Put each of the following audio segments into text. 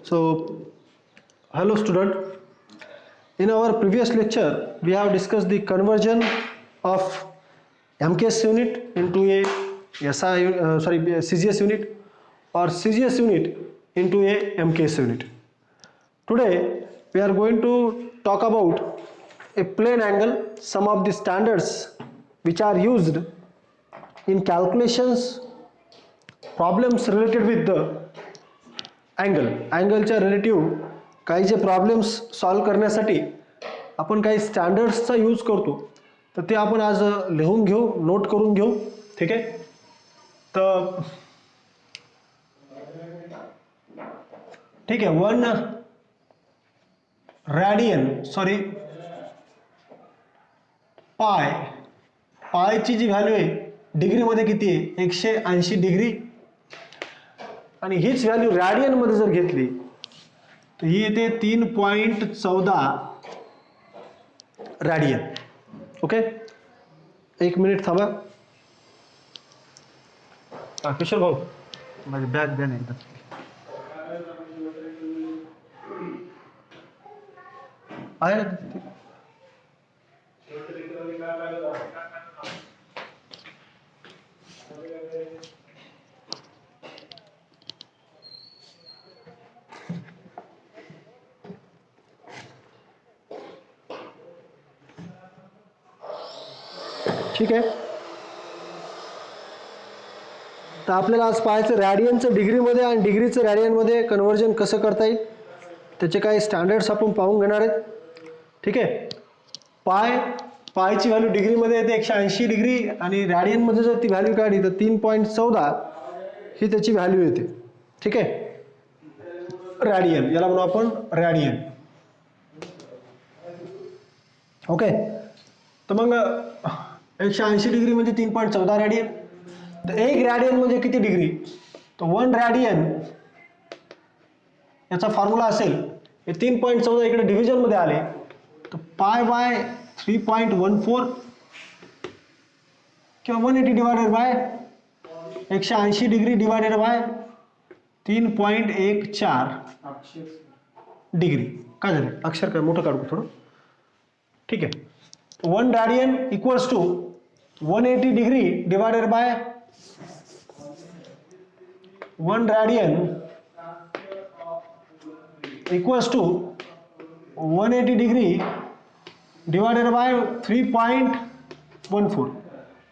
So, hello student. In our previous lecture, we have discussed the conversion of MKS unit into a CGS unit or CGS unit into a MKS unit. Today, we are going to talk about a plane angle, some of the standards which are used in calculations, problems related with the अँगलच्या relative काही जे problems solve करण्यासाठी आपण काही स्टँडर्ड्सचा use करतो, तर ते आपण आज लिहून घेऊ, नोट करून घेऊ. ठीक आहे. तर ठीक आहे. 1 रॅडियन पायची जी व्हॅल्यू आहे डिग्रीमध्ये किती आहे? 180 डिग्री. आणि हीच व्हॅल्यू रॅडियन मध्ये जर घेतली तर ही येते 3.14 रॅडियन. ओके, एक मिनिट थांबा. किशोर भाऊ, माझी बॅग द्या नाही. आहे ठीक आहे. तर आपल्याला आज पाहायचं रॅडियनचं डिग्रीमध्ये आणि डिग्रीचं रॅडियनमध्ये कन्व्हर्जन कसं करता येईल, त्याचे काही स्टँडर्ड्स आपण पाहून घेणार आहेत. ठीक आहे. पायची व्हॅल्यू डिग्रीमध्ये येते 180 डिग्री आणि रॅडियनमध्ये जर ती व्हॅल्यू काढली तर 3.14 ही त्याची व्हॅल्यू येते. ठीक आहे. रॅडियन, याला म्हणू आपण रॅडियन. ओके. तर मग 180 डिग्री म्हणजे 3.14 रॅडियन. तर एक रॅडियन म्हणजे किती डिग्री? तर 1 रॅडियन याचा फॉर्म्युला असेल, हे 3.14 इकडे डिव्हिजनमध्ये आले तर पाय बाय 3.14 किंवा 180 divided bye 180 degree divided bye 3.14 degree. काय झालं? अक्षर काय मोठं काढू थोडं. ठीक आहे. 1 radian equals to 180 degree divided by 1 radian equals to 180 degree divided by 3.14.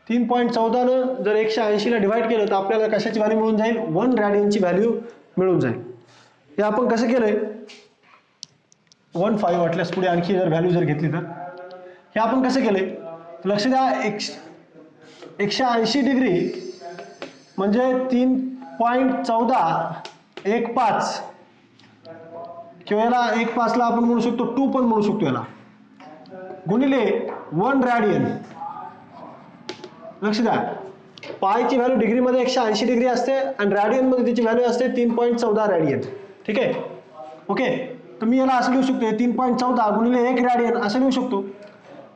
3.14 न जर 180 ला डिवाइड केलं तर आपल्याला कशाची व्हॅल्यू मिळून जाईल? 1 रॅडियनची व्हॅल्यू मिळून जाईल. हे आपण कसं केलंय? 1.5 वाटल्यास पुढे आणखी जर व्हॅल्यू जर घेतली तर हे आपण कसं केलंय? लक्ष द्या. 180 डिग्री म्हणजे 3.14 किंवा याला 1.5 ला आपण म्हणू शकतो 2 पण म्हणू शकतो याला, गुणिले 1 रॅडियन. लक्ष द्या, पायची व्हॅल्यू डिग्रीमध्ये 180 डिग्री असते आणि रॅडियनमध्ये तिची व्हॅल्यू असते 3.14 रॅडियन. ठीक आहे. ओके. तर मी याला असं लिहू शकतो 3.14 गुणिले 1 रॅडियन असं लिहू शकतो.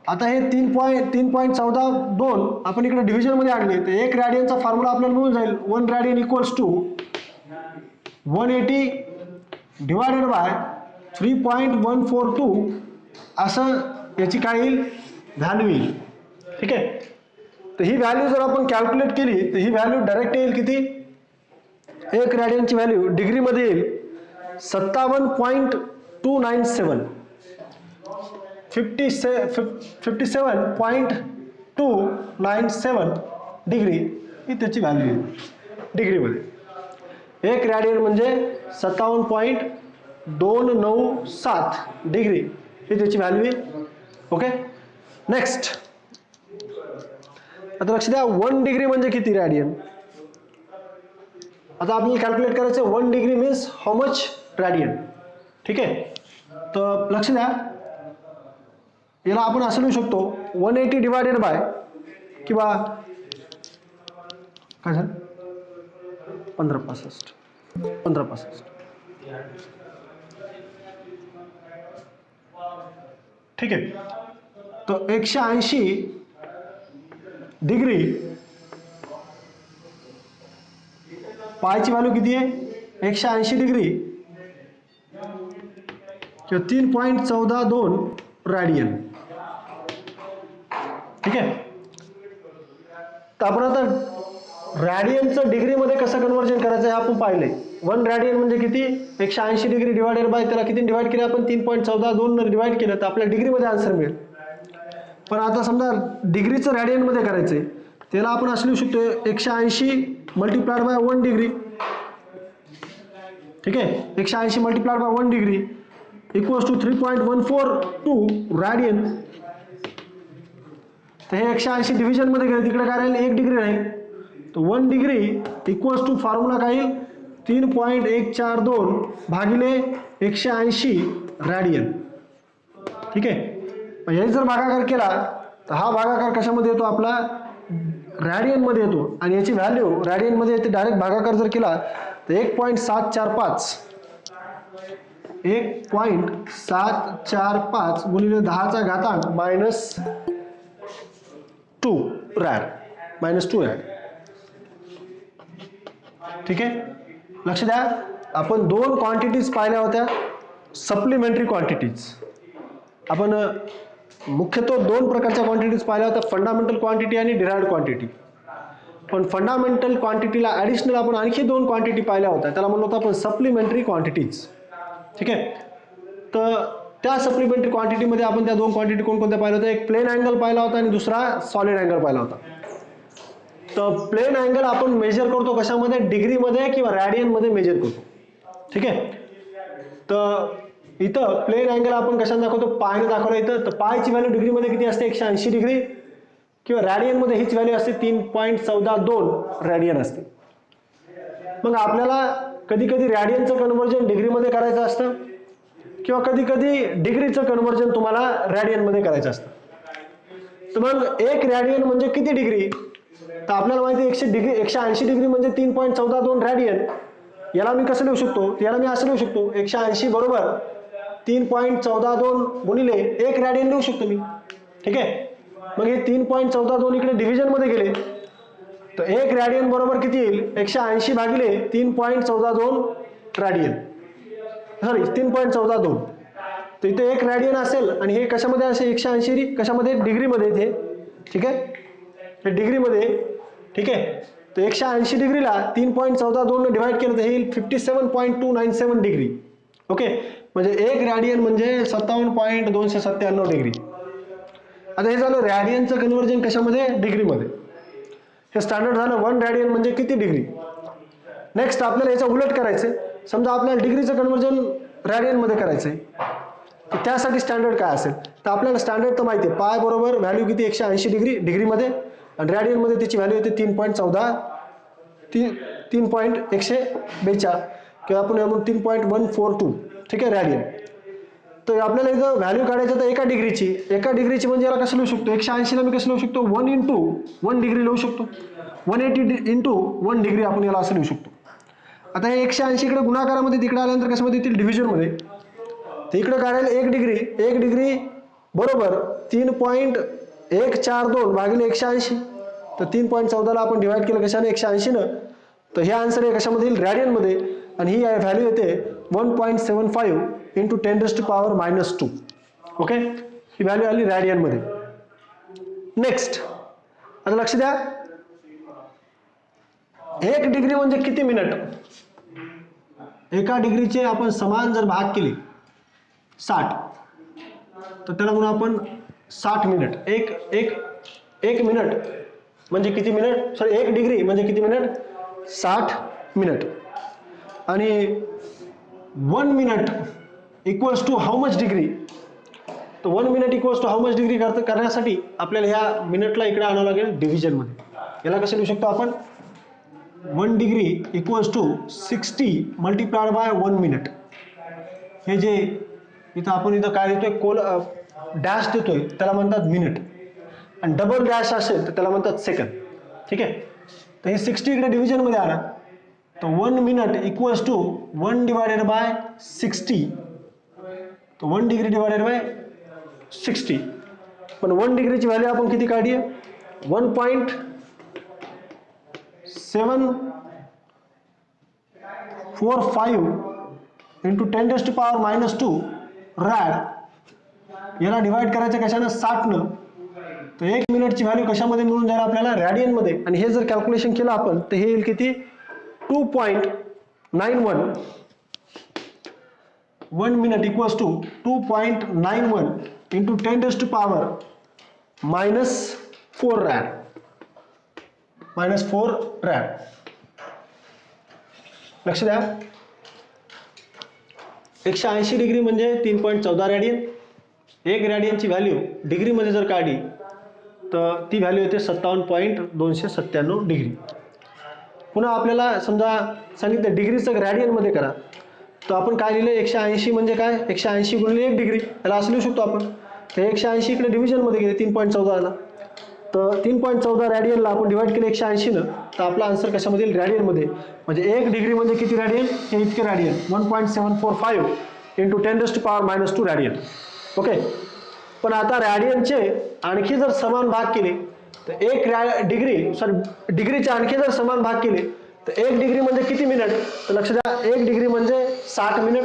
आता हे 3.14 आपण इकडे डिव्हिजन मध्ये आणले तर 1 रॅडियनचा फॉर्म्युला आपल्याला मिळून जाईल. 1 radian equals to 180 divided by 3.142 असं याची काय येईल? व्हॅल्यू येईल. ठीक आहे. तर ही व्हॅल्यू जर आपण कॅल्क्युलेट केली तर ही व्हॅल्यू डायरेक्ट येईल किती? 1 रॅडियनची व्हॅल्यू डिग्रीमध्ये येईल 57.297 57.297 डिग्री ही त्याची व्हॅल्यू आहे डिग्रीमध्ये. 1 रॅडियन म्हणजे 57.297 डिग्री ही त्याची व्हॅल्यू आहे. ओके. नेक्स्ट, आता लक्ष द्या, 1 डिग्री म्हणजे किती रॅडियन? आता आपल्याला कॅल्क्युलेट करायचं 1 degree means how much radian. ठीक आहे. तर लक्ष द्या, याला आपण असं लिहू शकतो 180 डिवायडेड बाय किंवा काय झालं 1565. ठीक आहे. तो 180 डिग्री पायची व्हॅल्यू किती आहे? 180 डिग्री किंवा 3.14 रॅडियन. ठीक आहे. तर आपण आता रॅडियनचं डिग्रीमध्ये कसं कन्वर्जन करायचं हे आपण पाहिलंय. 1 रॅडियन म्हणजे किती, 180 डिग्री डिवायडेड बाय त्याला किती डिवाइड केलं आपण, 3.14 डिवाइड केलं तर आपल्या डिग्रीमध्ये आन्सर मिळेल. पण आता समजा डिग्रीचं रॅडियनमध्ये करायचंय, त्याला आपण असं लिहू शकतो 180 मल्टिप्लाइड बाय 1 डिग्री. ठीक आहे, 180 multiplied by 1 degree equals to 3.142 radian. तर हे 180 डिव्हिजन मध्ये गेले, तिकडे काय राहील, 1 डिग्री राहील. तर 1 डिग्री इक्वल्स टू फॉर्म्युला काय येईल, 3.142 भागिले 180 रॅडियन. ठीक आहे. हे जर भागाकार केला तर हा भागाकार कशामध्ये येतो आपला, रॅडियन मध्ये येतो. आणि याची व्हॅल्यू रॅडियन मध्ये येते. डायरेक्ट भागाकार जर केला तर 1.745 गुणिले 10⁻⁻² -2 रॅड. ठीक आहे. लक्ष द्या, आपण 2 क्वांटिटीज पाहिल्या होत्या, सप्लिमेंटरी क्वांटिटीज. आपण मुख्यतः 2 प्रकारच्या क्वांटिटीज पाहिल्या होत्या, फंडामेंटल क्वांटिटी आणि डिराइव्हड क्वांटिटी. पण फंडामेंटल क्वांटिटीला ॲडिशनल आपण आणखी 2 क्वांटिटी पाहिल्या होत्या, त्याला म्हणलो होतं आपण सप्लिमेंटरी क्वांटिटीज. ठीक आहे. तर त्या सप्लिमेंटरी क्वांटिटीमध्ये आपण त्या 2 क्वांटिटी कोणकोणत्या पाहिल्या होत्या, एक प्लेन अँगल पाहिला होता आणि दुसरा सॉलिड अँगल पाहिला होता. तर प्लेन अँगल आपण मेजर करतो कशामध्ये, डिग्रीमध्ये किंवा रॅडियनमध्ये मेजर करतो. ठीक आहे. तर इथं प्लेन अँगल आपण कशाने दाखवतो, पायने दाखवलं इथं. तर पायची व्हॅल्यू डिग्रीमध्ये किती असते, 180 डिग्री, किंवा रॅडियनमध्ये हीच व्हॅल्यू असते 3.14 रॅडियन असते. मग आपल्याला कधी कधी रॅडियनचं कन्वर्जन डिग्रीमध्ये करायचं असतं, किंवा कधी कधी डिग्रीचं कन्वर्जन तुम्हाला रॅडियनमध्ये करायचं असतं. तर मग 1 रॅडियन म्हणजे किती डिग्री, तर आपल्याला माहिती आहे 180 डिग्री म्हणजे 3.14 रॅडियन. याला मी कसं लिहू शकतो, याला मी असं लिहू शकतो, 180 बरोबर 3.14 गुणिले 1 रॅडियन लिहू शकतो मी. ठीक आहे. मग हे 3.14 इकडे डिव्हिजन मध्ये गेले तर 1 रॅडियन बरोबर किती येईल, 180 भागिले 3.14 रॅडियन, सॉरी 3.14. तर इथे 1 रॅडियन असेल आणि हे कशामध्ये असेल, 180 कशामध्ये, डिग्रीमध्ये इथे. ठीक आहे, हे डिग्रीमध्ये. ठीक आहे. तर 180 डिग्रीला 3.14 डिवाइड केलं तर हे येईल 57.297 डिग्री. ओके, म्हणजे 1 रॅडियन म्हणजे 57.297 डिग्री. आता हे झालं रॅडियनचं कन्वर्जन कशामध्ये, डिग्रीमध्ये. हे स्टँडर्ड झालं. 1 रॅडियन म्हणजे किती डिग्री. नेक्स्ट आपल्याला याचं उलट करायचं. समजा आपल्याला डिग्रीचं कन्वर्जन रॅडियनमध्ये करायचं आहे, तर त्यासाठी स्टँडर्ड काय असेल, तर आपल्याला स्टँडर्ड तर माहिती आहे, पाय बरोबर व्हॅल्यू किती, 180 डिग्री डिग्रीमध्ये, आणि रॅडियनमध्ये त्याची व्हॅल्यू येते 3.142 किंवा आपण 3.142. ठीक आहे, रॅडियन. तर आपल्याला इथं व्हॅल्यू काढायचं तर एका डिग्रीची म्हणजे याला कसं लिहू शकतो, 180ला मी कसं लिहू शकतो, 1 × 1 डिग्री लिहू शकतो. 180 × 1 डिग्री आपण याला असं लिहू शकतो. आता हे 180 इकडे गुणाकारामध्ये, तिकडे आल्यानंतर कशामध्ये येतील, डिव्हिजनमध्ये. तर इकडे काढायला 1 डिग्री बरोबर 3.142 भागिले 180. तर 3.14ला आपण डिवाइड केलं कशाने, 180 तर हे आन्सर आहे कशामध्ये येईल, रॅडियनमध्ये. आणि ही व्हॅल्यू येते 1.75 × 10⁻⁻². ओके, ही व्हॅल्यू आली रॅडियनमध्ये. नेक्स्ट आता लक्ष द्या, 1 डिग्री म्हणजे किती मिनिट. एका डिग्रीचे आपण समान जर भाग केले 60, तर त्याला म्हणून आपण 60 मिनिट. एक मिनिट म्हणजे किती मिनिट, सॉरी 1 डिग्री म्हणजे किती मिनिट, 60 मिनिट. आणि 1 minute equals to how much degree. तर 1 minute equals to how much degree करण्यासाठी आपल्याला ह्या मिनिटला इकडे आणावं लागेल डिव्हिजनमध्ये. याला कसं लिहू शकतो आपण, 1 degree equals to 60 multiplied by 1 minute. हे जे इथं आपण इथं काय देतोय, डॅश देतोय त्याला म्हणतात मिनिट, आणि डबल डॅश असेल तर त्याला म्हणतात सेकंद. ठीक आहे. तर हे 60 इकडे डिव्हिजनमध्ये आला तर 1 minute equals to 1 divided by 60. तर 1 डिग्री डिवायडेड बाय 60. पण 1 डिग्रीची व्हॅल्यू आपण किती काढली आहे, 1.745 × 10⁻⁻² रॅड याला डिवाइड करायचं कशानं 60नं, तर 1 मिनिटची व्हॅल्यू कशामध्ये मिळून जाईल आपल्याला रॅडियनमध्ये, आणि हे जर कॅल्क्युलेशन केलं आपण तर हे येईल किती 2.91 1 minute equals to 2.91 into 10⁻⁻⁴ rad -4 rad. लक्ष द्या, 180 डिग्री म्हणजे 3.14 रॅडियन. 1 रॅडियनची व्हॅल्यू डिग्रीमध्ये जर काढली तर ती व्हॅल्यू येते 57.297 डिग्री. पुन्हा आपल्याला समजा सांगितलं डिग्रीचं रॅडियनमध्ये करा, तर आपण काय लिहिलं 180 म्हणजे काय 180 गुणिले 1 डिग्री, त्याला असं लिहू शकतो आपण. तर 180 इकडे डिव्हिजनमध्ये गेले 3.14ला, तर 3.14 रॅडियनला आपण डिवाइड केलं 180नं, तर आपला आन्सर कशामध्ये येईल रॅडियनमध्ये. म्हणजे 1 डिग्री म्हणजे किती रॅडियन, हे इतके रॅडियन 1.745 इंटू 10⁻⁻² रॅडियन. ओके. पण आता रॅडियनचे आणखी जर समान भाग केले तर डिग्रीचे आणखी जर समान भाग केले तर 1 डिग्री म्हणजे किती मिनिट, तर लक्ष द्या 1 डिग्री म्हणजे 60 मिनिट.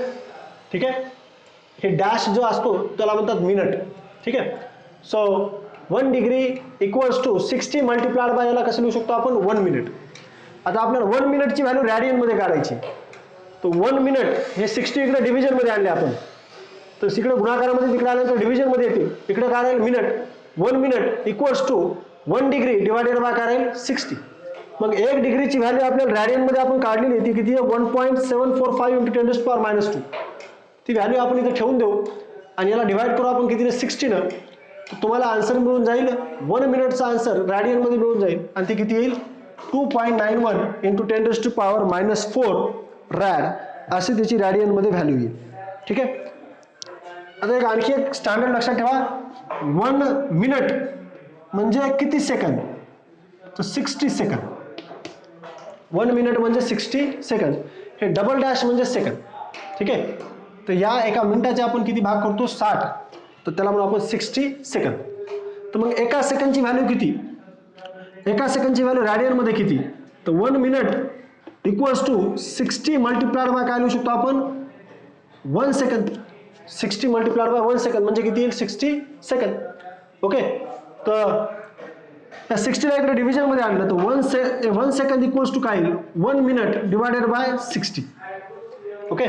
ठीक आहे, हे डॅश जो असतो त्याला म्हणतात मिनिट. ठीक आहे. So 1 degree equals to 60 multiplied by याला कसं लिहू शकतो आपण 1 मिनिट. आता आपल्याला 1 मिनिटची व्हॅल्यू रॅडियनमध्ये काढायची, तर 1 मिनिट हे 60 इकडे डिव्हिजनमध्ये आणले आपण, तर इकडे गुणाकारामध्ये तिकडे आल्यानंतर डिव्हिजनमध्ये येतील, इकडे काय राहील minute. 1 minute equals to 1 degree divided by काय राहील 60. मग 1 डिग्रीची व्हॅल्यू आपल्याला रॅडियनमध्ये आपण काढलेली ती किती आहे 1.745 इंटू 10⁻². ती व्हॅल्यू आपण इथे ठेवून देऊ आणि याला डिवाइड करू आपण कितीने 60नं, तुम्हाला आन्सर मिळून जाईल 1 मिनिटचा आन्सर रॅडियनमध्ये मिळून जाईल, आणि ते किती येईल 2.91 इंटू 10⁻⁻⁴ रॅड अशी त्याची रॅडियनमध्ये व्हॅल्यू येईल. ठीक आहे. आता आणखी एक स्टँडर्ड लक्षात ठेवा, 1 मिनिट म्हणजे किती सेकंद, तर 60 सेकंद. 1 मिनिट म्हणजे 60 सेकंद. हे डबल डॅश म्हणजे सेकंद. ठीक आहे. तर या एका मिनिटाचे आपण किती भाग करतो 60, तर त्याला म्हणू आपण 60 सेकंद. तर मग एका सेकंदची व्हॅल्यू किती, एका सेकंदची व्हॅल्यू रॅडियनमध्ये किती, तर 1 minute equals to 60 multiplied by काय लिहू शकतो आपण 1 सेकंद. 60 मल्टिप्लाइड बाय 1 सेकंद म्हणजे किती येईल 60 सेकंद. ओके. तर या 60ला इकडे डिव्हिजनमध्ये आणलं तर 1 सेकंद इक्वल्स टू काय येईल 1 मिनिट डिवायडेड बाय 60. ओके.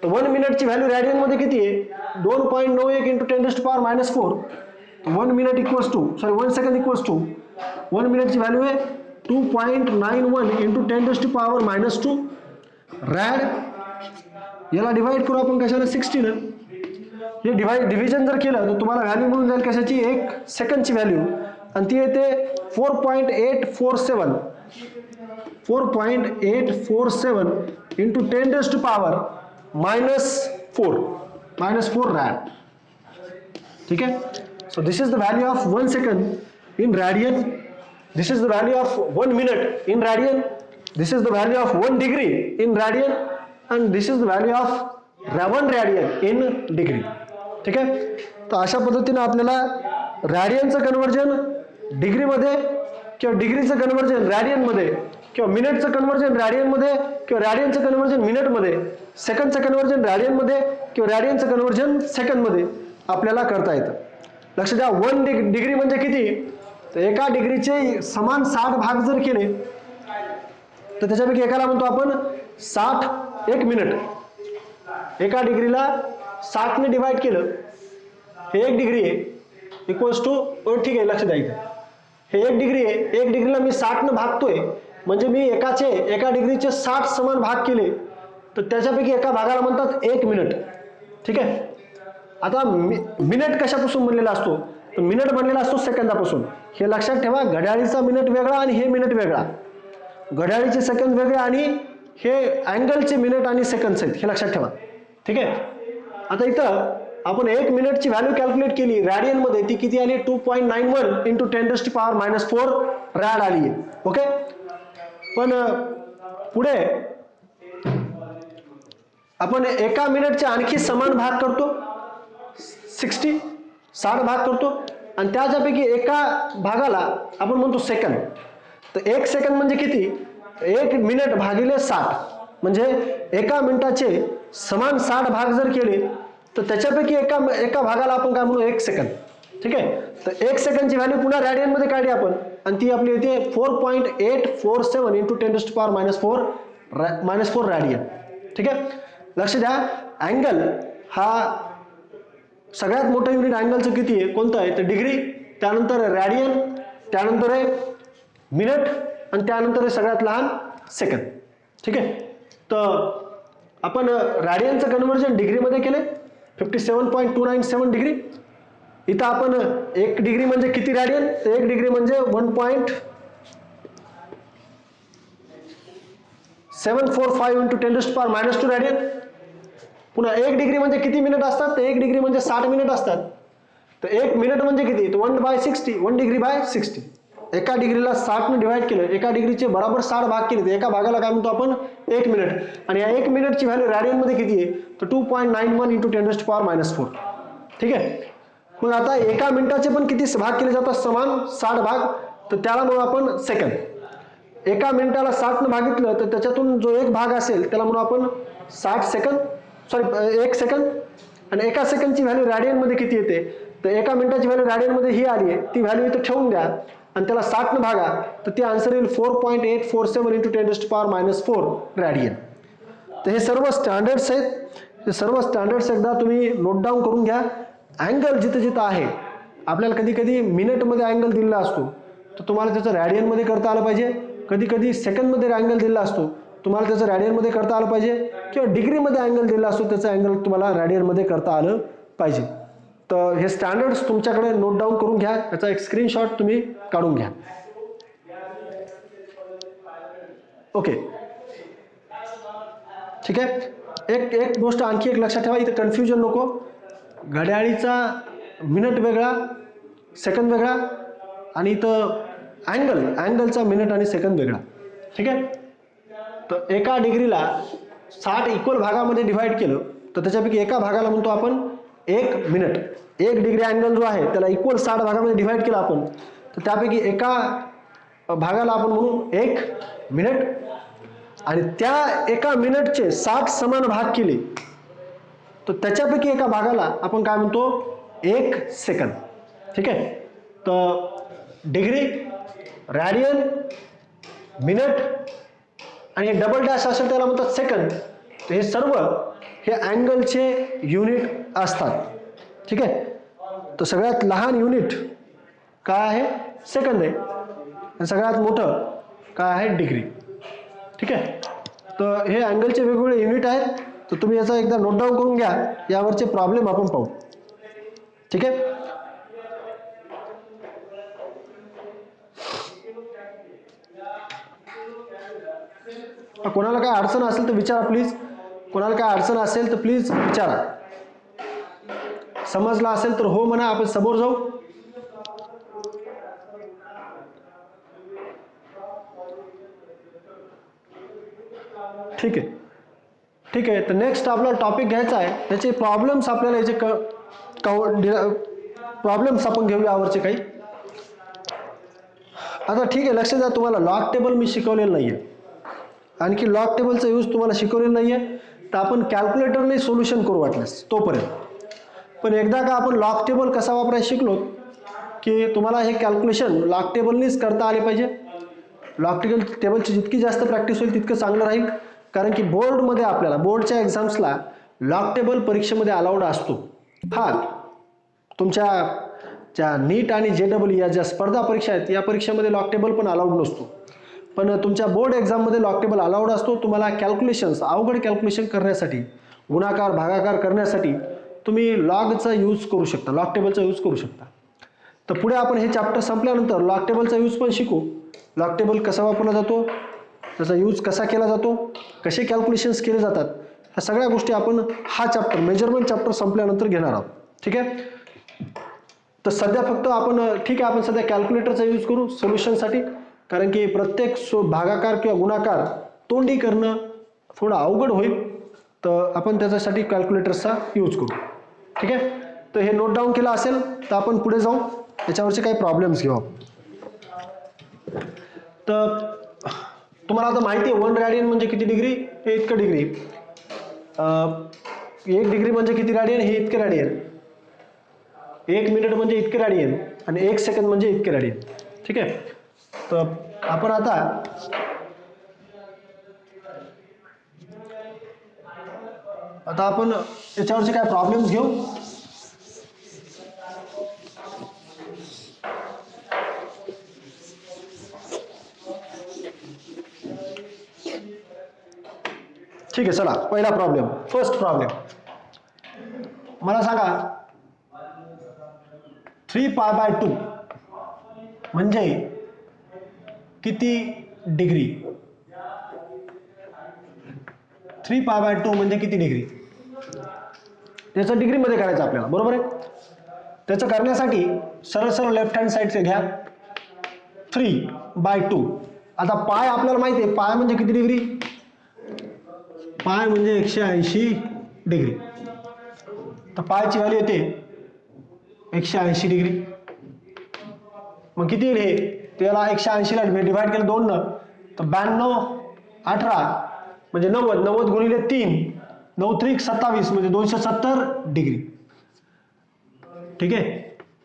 तर 1 मिनिटची व्हॅल्यू रॅडियनमध्ये किती आहे 2.91 into 10⁻⁻⁴. 1 minute equals to 1 second equals to 1 मिनिटची व्हॅल्यू आहे 2.91 इंटू 10⁻⁻² रॅड. याला डिवाइड करू आपण कशाला 60नं. हे डिव्हिजन जर केलं तर तुम्हाला व्हॅल्यू मिळून जाईल कशाची 1 सेकंदची व्हॅल्यू, आणि ती येते 4.847 इंटू 10⁻⁻⁴ रॅड. ठीक आहे. So this is the value of 1 second in radian. This is the value of 1 minute in radian. This is the value of 1 degree in radian, and this is the value of 1 radian in degree. ठीक आहे. तर अशा पद्धतीने आपल्याला रॅडियनचं conversion डिग्रीमध्ये किंवा डिग्रीचं conversion रॅडियनमध्ये किंवा मिनिटचं conversion रॅडियनमध्ये किंवा रॅडियनचं कन्व्हर्जन मिनिटमध्ये, सेकंडचं कन्व्हर्जन रॅडियनमध्ये किंवा रॅडियनचं कन्व्हर्जन सेकंडमध्ये आपल्याला करता येतं. लक्ष द्या 1 डिग्री म्हणजे किती, तर एका डिग्रीचे समान 60 भाग जर केले तर त्याच्यापैकी एकाला म्हणतो आपण 60 1 मिनिट. एका डिग्रीला 60ने डिवाइड केलं, हे 1 डिग्री आहे इक्वल्स टू, ठीक आहे लक्ष द्यायचं, हे 1 डिग्री आहे, 1 डिग्रीला मी 60ने भागतोय म्हणजे मी एका डिग्रीचे 60 समान भाग केले तर त्याच्यापैकी एका भागाला म्हणतात 1 मिनिट. ठीक आहे. आता मिनिट कशापासून बनलेला असतो, तर मिनिट बनलेला असतो सेकंदापासून. हे लक्षात ठेवा, घड्याळीचा मिनिट वेगळा आणि हे मिनिट वेगळा, घड्याळीचे सेकंद वेगळे आणि हे अँगलचे मिनिट आणि सेकंड्स आहेत, हे लक्षात ठेवा. ठीक आहे. आता इथं आपण 1 मिनिटची व्हॅल्यू कॅल्क्युलेट केली रॅडियनमध्ये, ती किती आली 2.91 इंटू 10⁻⁻⁴ रॅड आली आहे. ओके. पण पुढे आपण एका मिनिटचे आणखी समान भाग करतो 60 भाग करतो, आणि त्याच्यापैकी एका भागाला आपण म्हणतो सेकंद. तर 1 सेकंद म्हणजे किती, 1 मिनिट भागिले 60 म्हणजे एका मिनिटाचे समान 60 भाग जर केले तर त्याच्यापैकी एका एका भागाला आपण काय म्हणू 1 सेकंद. ठीक आहे. तर 1 सेकंदची व्हॅल्यू पुन्हा रॅडियनमध्ये काढली आपण आणि ती आपली येते 4.847 इंटू 10⁻⁴ रॅडियन. ठीक आहे. लक्ष द्या, अँगल हा सगळ्यात मोठं युनिट अँगलचं किती आहे, कोणतं आहे तर डिग्री, त्यानंतर रॅडियन, त्यानंतर आहे मिनिट आणि त्यानंतर आहे सगळ्यात लहान सेकंद. ठीक आहे. तर आपण रॅडियनचं कन्व्हर्जन डिग्रीमध्ये केले 57.297 डिग्री. इथं आपण 1 डिग्री म्हणजे किती रॅडियन, तर 1 डिग्री म्हणजे 1.745 इंटू 10⁻² रॅडियन. पुन्हा 1 डिग्री म्हणजे किती मिनिट असतात, तर 1 डिग्री म्हणजे 60 मिनिट असतात. तर 1 मिनिट म्हणजे किती, तर 1/60, 1 डिग्री बाय 60. एका डिग्रीला 60 ने डिवाइड केलं, एका डिग्रीचे बरोबर 60 भाग केले, तर एका भागाला काय म्हणतो आपण 1 मिनिट. आणि या 1 मिनिटची व्हॅल्यू रॅडियनमध्ये किती आहे, तर 2.91 इंटू 10⁻⁴. ठीक आहे. मग आता एका मिनिटाचे पण किती भाग केले जातात, समान 60 भाग, तर त्याला म्हणू आपण सेकंद. एका मिनिटाला 60 ने भागितलं तर त्याच्यातून जो एक भाग असेल त्याला म्हणू आपण 60 सेकंद, सॉरी 1 सेकंद. आणि एका सेकंदची व्हॅल्यू रॅडियनमध्ये किती येते, तर एका मिनिटाची व्हॅल्यू रॅडियनमध्ये ही आली आहे, ती व्हॅल्यू इथं ठेवून द्या आणि त्याला 60 ने भागा, तर ती आन्सर येईल 4.847 इंटू 10⁻⁴ रॅडियन. तर हे सर्व स्टँडर्ड्स आहेत. हे सर्व स्टँडर्ड्स एकदा तुम्ही नोट डाऊन करून घ्या. अँगल जिथं जिथं आहे, आपल्याला कधी कधी मिनिटमध्ये अँगल दिलेला असतो, तर तुम्हाला त्याचं रॅडियनमध्ये करता आलं पाहिजे. कधी कधी सेकंदमध्ये अँगल दिलेला असतो, तुम्हाला त्याचं रॅडियनमध्ये करता आलं पाहिजे. किंवा डिग्रीमध्ये अँगल दिलेला असतो, त्याचं अँगल तुम्हाला रॅडियनमध्ये करता आलं पाहिजे. तर हे स्टँडर्ड्स तुमच्याकडे नोट डाऊन करून घ्या, त्याचा एक स्क्रीनशॉट तुम्ही काढून घ्या. ओके. ठीक आहे. एक गोष्ट आणखी एक लक्षात ठेवा, इथं कन्फ्युजन नको. घड्याळीचा मिनिट वेगळा, सेकंद वेगळा, आणि इथं अँगलचा मिनिट आणि सेकंद वेगळा. ठीक आहे. तर एका डिग्रीला 60 इक्वल भागामध्ये डिव्हाइड केलं, तर त्याच्यापैकी एका भागाला म्हणतो आपण 1 मिनिट. 1 डिग्री अँगल जो आहे त्याला इक्वल 60 भागामध्ये डिव्हाइड केला आपण, तर त्यापैकी एका भागाला आपण म्हणू 1 मिनिट. आणि त्या एका मिनिटचे 60 समान भाग केले, तर त्याच्यापैकी एका भागाला आपण काय म्हणतो 1 सेकंद. ठीक आहे. तर डिग्री, रॅडियन, मिनिट आणि डबल डॅश असेल त्याला म्हणतात सेकंद. तर हे सर्व हे अँगलचे युनिट असतात. ठीक आहे. तर सगळ्यात लहान युनिट काय आहे, सेकंद आहे. आणि सगळ्यात मोठं काय आहे, डिग्री. ठीक आहे. तर हे अँगलचे वेगवेगळे युनिट आहेत. तर तुम्ही याचा एकदा नोट डाऊन करून घ्या, यावरचे प्रॉब्लेम आपण पाहू. ठीक आहे. कोणाला काय अडचण असेल तर विचारा प्लीज. कोणाला काय अडचण असेल तर प्लीज विचारा. समजला असेल तर हो म्हणा, आपण समोर जाऊ. ठीक आहे. ठीक आहे. तर नेक्स्ट आपला टॉपिक घ्यायचा आहे, त्याचे प्रॉब्लेम्स आपल्याला याचे प्रॉब्लेम्स आपण घेऊ यावरचे काही. आता ठीक आहे, लक्ष द्या, तुम्हाला लॉग टेबल मी शिकवलेलं नाही आहे, आणखी लॉग टेबलचा यूज तुम्हाला शिकवलेलं नाही आहे. तर आपण कॅल्क्युलेटरने सोल्युशन करू वाटल्यास तोपर्यंत. पण एकदा का आपण लॉग टेबल कसा वापरायला शिकलो की तुम्हाला हे कॅल्क्युलेशन लॉग टेबलनेच करता आले पाहिजे. लॉग टेबलची जितकी जास्त प्रॅक्टिस होईल तितकं चांगलं राहील. कारण की बोर्डमध्ये आपल्याला बोर्डच्या एक्झाम्सला लॉग टेबल परीक्षेमध्ये अलाउड असतो. हा, तुमच्या ज्या नीट आणि JEE या ज्या स्पर्धा परीक्षा आहेत या परीक्षेमध्ये लॉग टेबल पण अलाउड नसतो. पण तुमच्या बोर्ड एक्झाममध्ये लॉग टेबल अलाउड असतो. तुम्हाला कॅल्क्युलेशन्स, अवघड कॅल्क्युलेशन करण्यासाठी, गुणाकार भागाकार करण्यासाठी तुम्ही लॉगचा यूज करू शकता, लॉग टेबलचा यूज करू शकता. तर पुढे आपण हे चॅप्टर संपल्यानंतर लॉग टेबलचा यूज पण शिकू. लॉग टेबल कसा वापरला जातो, त्याचा यूज कसा केला जातो, कसे कॅल्क्युलेशन्स केले जातात, ह्या सगळ्या गोष्टी आपण हा चॅप्टर मेजरमेंट चॅप्टर संपल्यानंतर घेणार आहोत. ठीक आहे. तर सध्या फक्त आपण ठीक आहे, आपण सध्या कॅल्क्युलेटरचा यूज करू सोल्युशनसाठी. कारण की प्रत्येक भागाकार किंवा गुणाकार तोंडी करणं थोडं अवघड होईल, तर आपण त्याच्यासाठी कॅल्क्युलेटरचा यूज करू. ठीक आहे. तर हे नोट डाऊन केलं असेल तर आपण पुढे जाऊ, याच्यावरचे काही प्रॉब्लेम्स घेऊ. तर तुम्हाला आता माहिती आहे 1 रॅडियन म्हणजे किती डिग्री, हे इतकं डिग्री. 1 डिग्री म्हणजे किती रॅडियन, हे इतके रॅडियन. 1 मिनिट म्हणजे इतके रॅडियन आणि 1 सेकंद म्हणजे इतके रॅडियन. ठीक आहे. तर आपण आता आपण याच्यावरचे काय प्रॉब्लेम्स घेऊ. ठीक आहे, चला पहिला प्रॉब्लेम. फर्स्ट प्रॉब्लेम मला सांगा 3π/2 म्हणजे किती डिग्री. 3π/2 म्हणजे किती डिग्री, त्याचं डिग्रीमध्ये करायचं आपल्याला, बरोबर आहे. त्याचं करण्यासाठी सरळ सरळ लेफ्ट हँड साईडचे घ्या. 3/2. आता पाय आपल्याला माहिती आहे, पाय म्हणजे किती डिग्री, पाय म्हणजे 180 डिग्री. तर पायची व्हॅल्यू येते 180 डिग्री. मग किती येईल हे, त्याला 180ला डिवाइड केलं 2 न, तर 92, 18 म्हणजे 90, 90 गुणिले 3, 9 त्रिक 27 म्हणजे 270 डिग्री. ठीक आहे.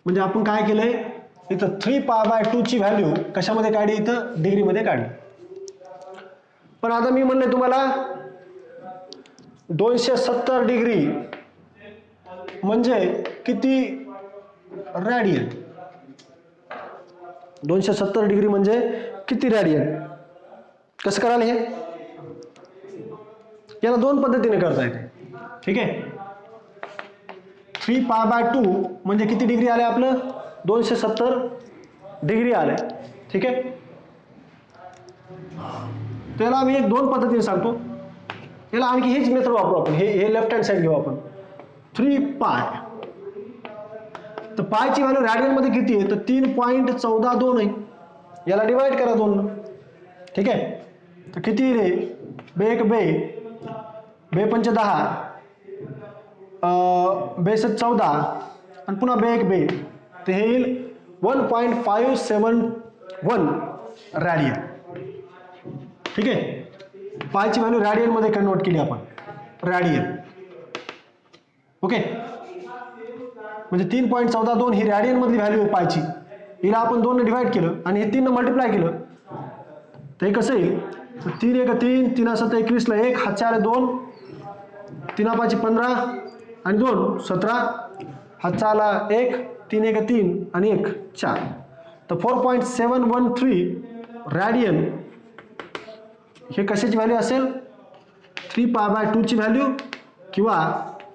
म्हणजे आपण काय केलंय इथं 3π/2 ची व्हॅल्यू कशामध्ये काढली, इथं डिग्रीमध्ये काढली. पण आता मी म्हणले तुम्हाला 270 डिग्री म्हणजे किती रॅडियन. 270 डिग्री म्हणजे किती रॅडियन. कसं कराल हे, याला 2 पद्धतीने करता येते. ठीक आहे. 3π/2 म्हणजे किती डिग्री आले आपलं, 270 डिग्री आले. ठीक आहे. त्याला मी 2 पद्धतीने सांगतो. याला आणखी हीच मेथड वापरू आपण. हे लेफ्ट हँड साईड घेऊ आपण. 3π, तर पायची व्हॅल्यू रॅडियन मध्ये किती आहे, तर 3.142 आहे. याला डिवाइड करा 2. ठीक आहे. तर किती रे, बे 1 बे, बे 5 10, बे 7 14 आणि पुन्हा बे 1 बे, तर हे येईल 1.571 रॅडियन. ठीक आहे. पायची व्हॅल्यू रॅडियन मध्ये कन्वर्ट केली आपण, रॅडियन. ओके. म्हणजे 3.142 ही रॅडियन मधली व्हॅल्यू आहे पायची. हिला आपण 2 ने डिवाइड केलं आणि हे 3 ने मल्टिप्लाय केलं, तर हे कसं येईल, 3 1 3, 3 7 21 ला 1, 7 4 2, 3 5 15 आणि 2 17, 7 6 1, 3 1 3 आणि 1 4. तर 4.713 रॅडियन हे कशाची व्हॅल्यू असेल, 3π/2 ची व्हॅल्यू किंवा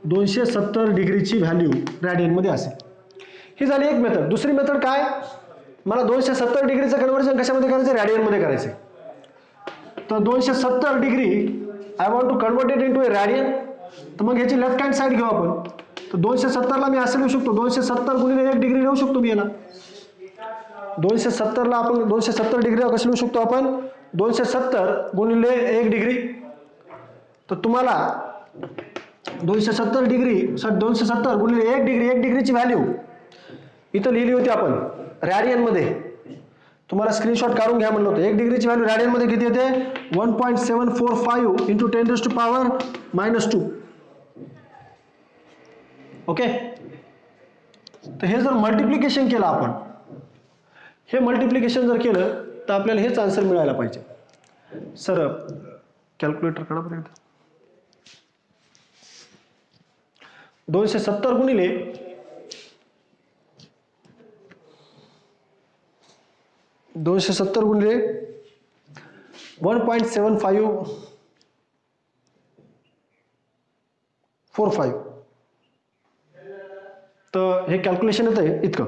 270 डिग्रीची व्हॅल्यू रॅडियन मध्ये असेल. ही झाली एक मेथड. दुसरी मेथड काय, मला 270 डिग्रीचं कन्व्हर्जन कशामध्ये करायचं, रॅडियन मध्ये करायचं. तर 270 degree I want to convert it into a radian. तर मग ह्याची लेफ्ट हँड साईड घेऊ आपण. तर 270ला मी असं लिहू शकतो, 270 गुणिले 1 डिग्री लिहू शकतो मी याला. 270ला आपण 270 डिग्रीला कसं लिहू शकतो आपण, 270 गुणिले 1 डिग्री. तर तुम्हाला 270 डिग्री 270 गुणिले 1 डिग्री, 1 डिग्रीची व्हॅल्यू इथं लिहिली होती आपण रॅडियन मध्ये. तुम्हाला स्क्रीनशॉट काढून घ्या म्हणलं होतं. 1 डिग्रीची व्हॅल्यू रॅडियन मध्ये किती येते, 1.745 इंटू 10⁻⁻². ओके. तर हे जर मल्टिप्लिकेशन केलं आपण, हे मल्टिप्लिकेशन जर केलं तर आपल्याला हेच आन्सर मिळायला पाहिजे. सर कॅल्क्युलेटर काढा बरं. 270 गुणिले 1.7545. तर हे कॅल्क्युलेशन येतं इतकं,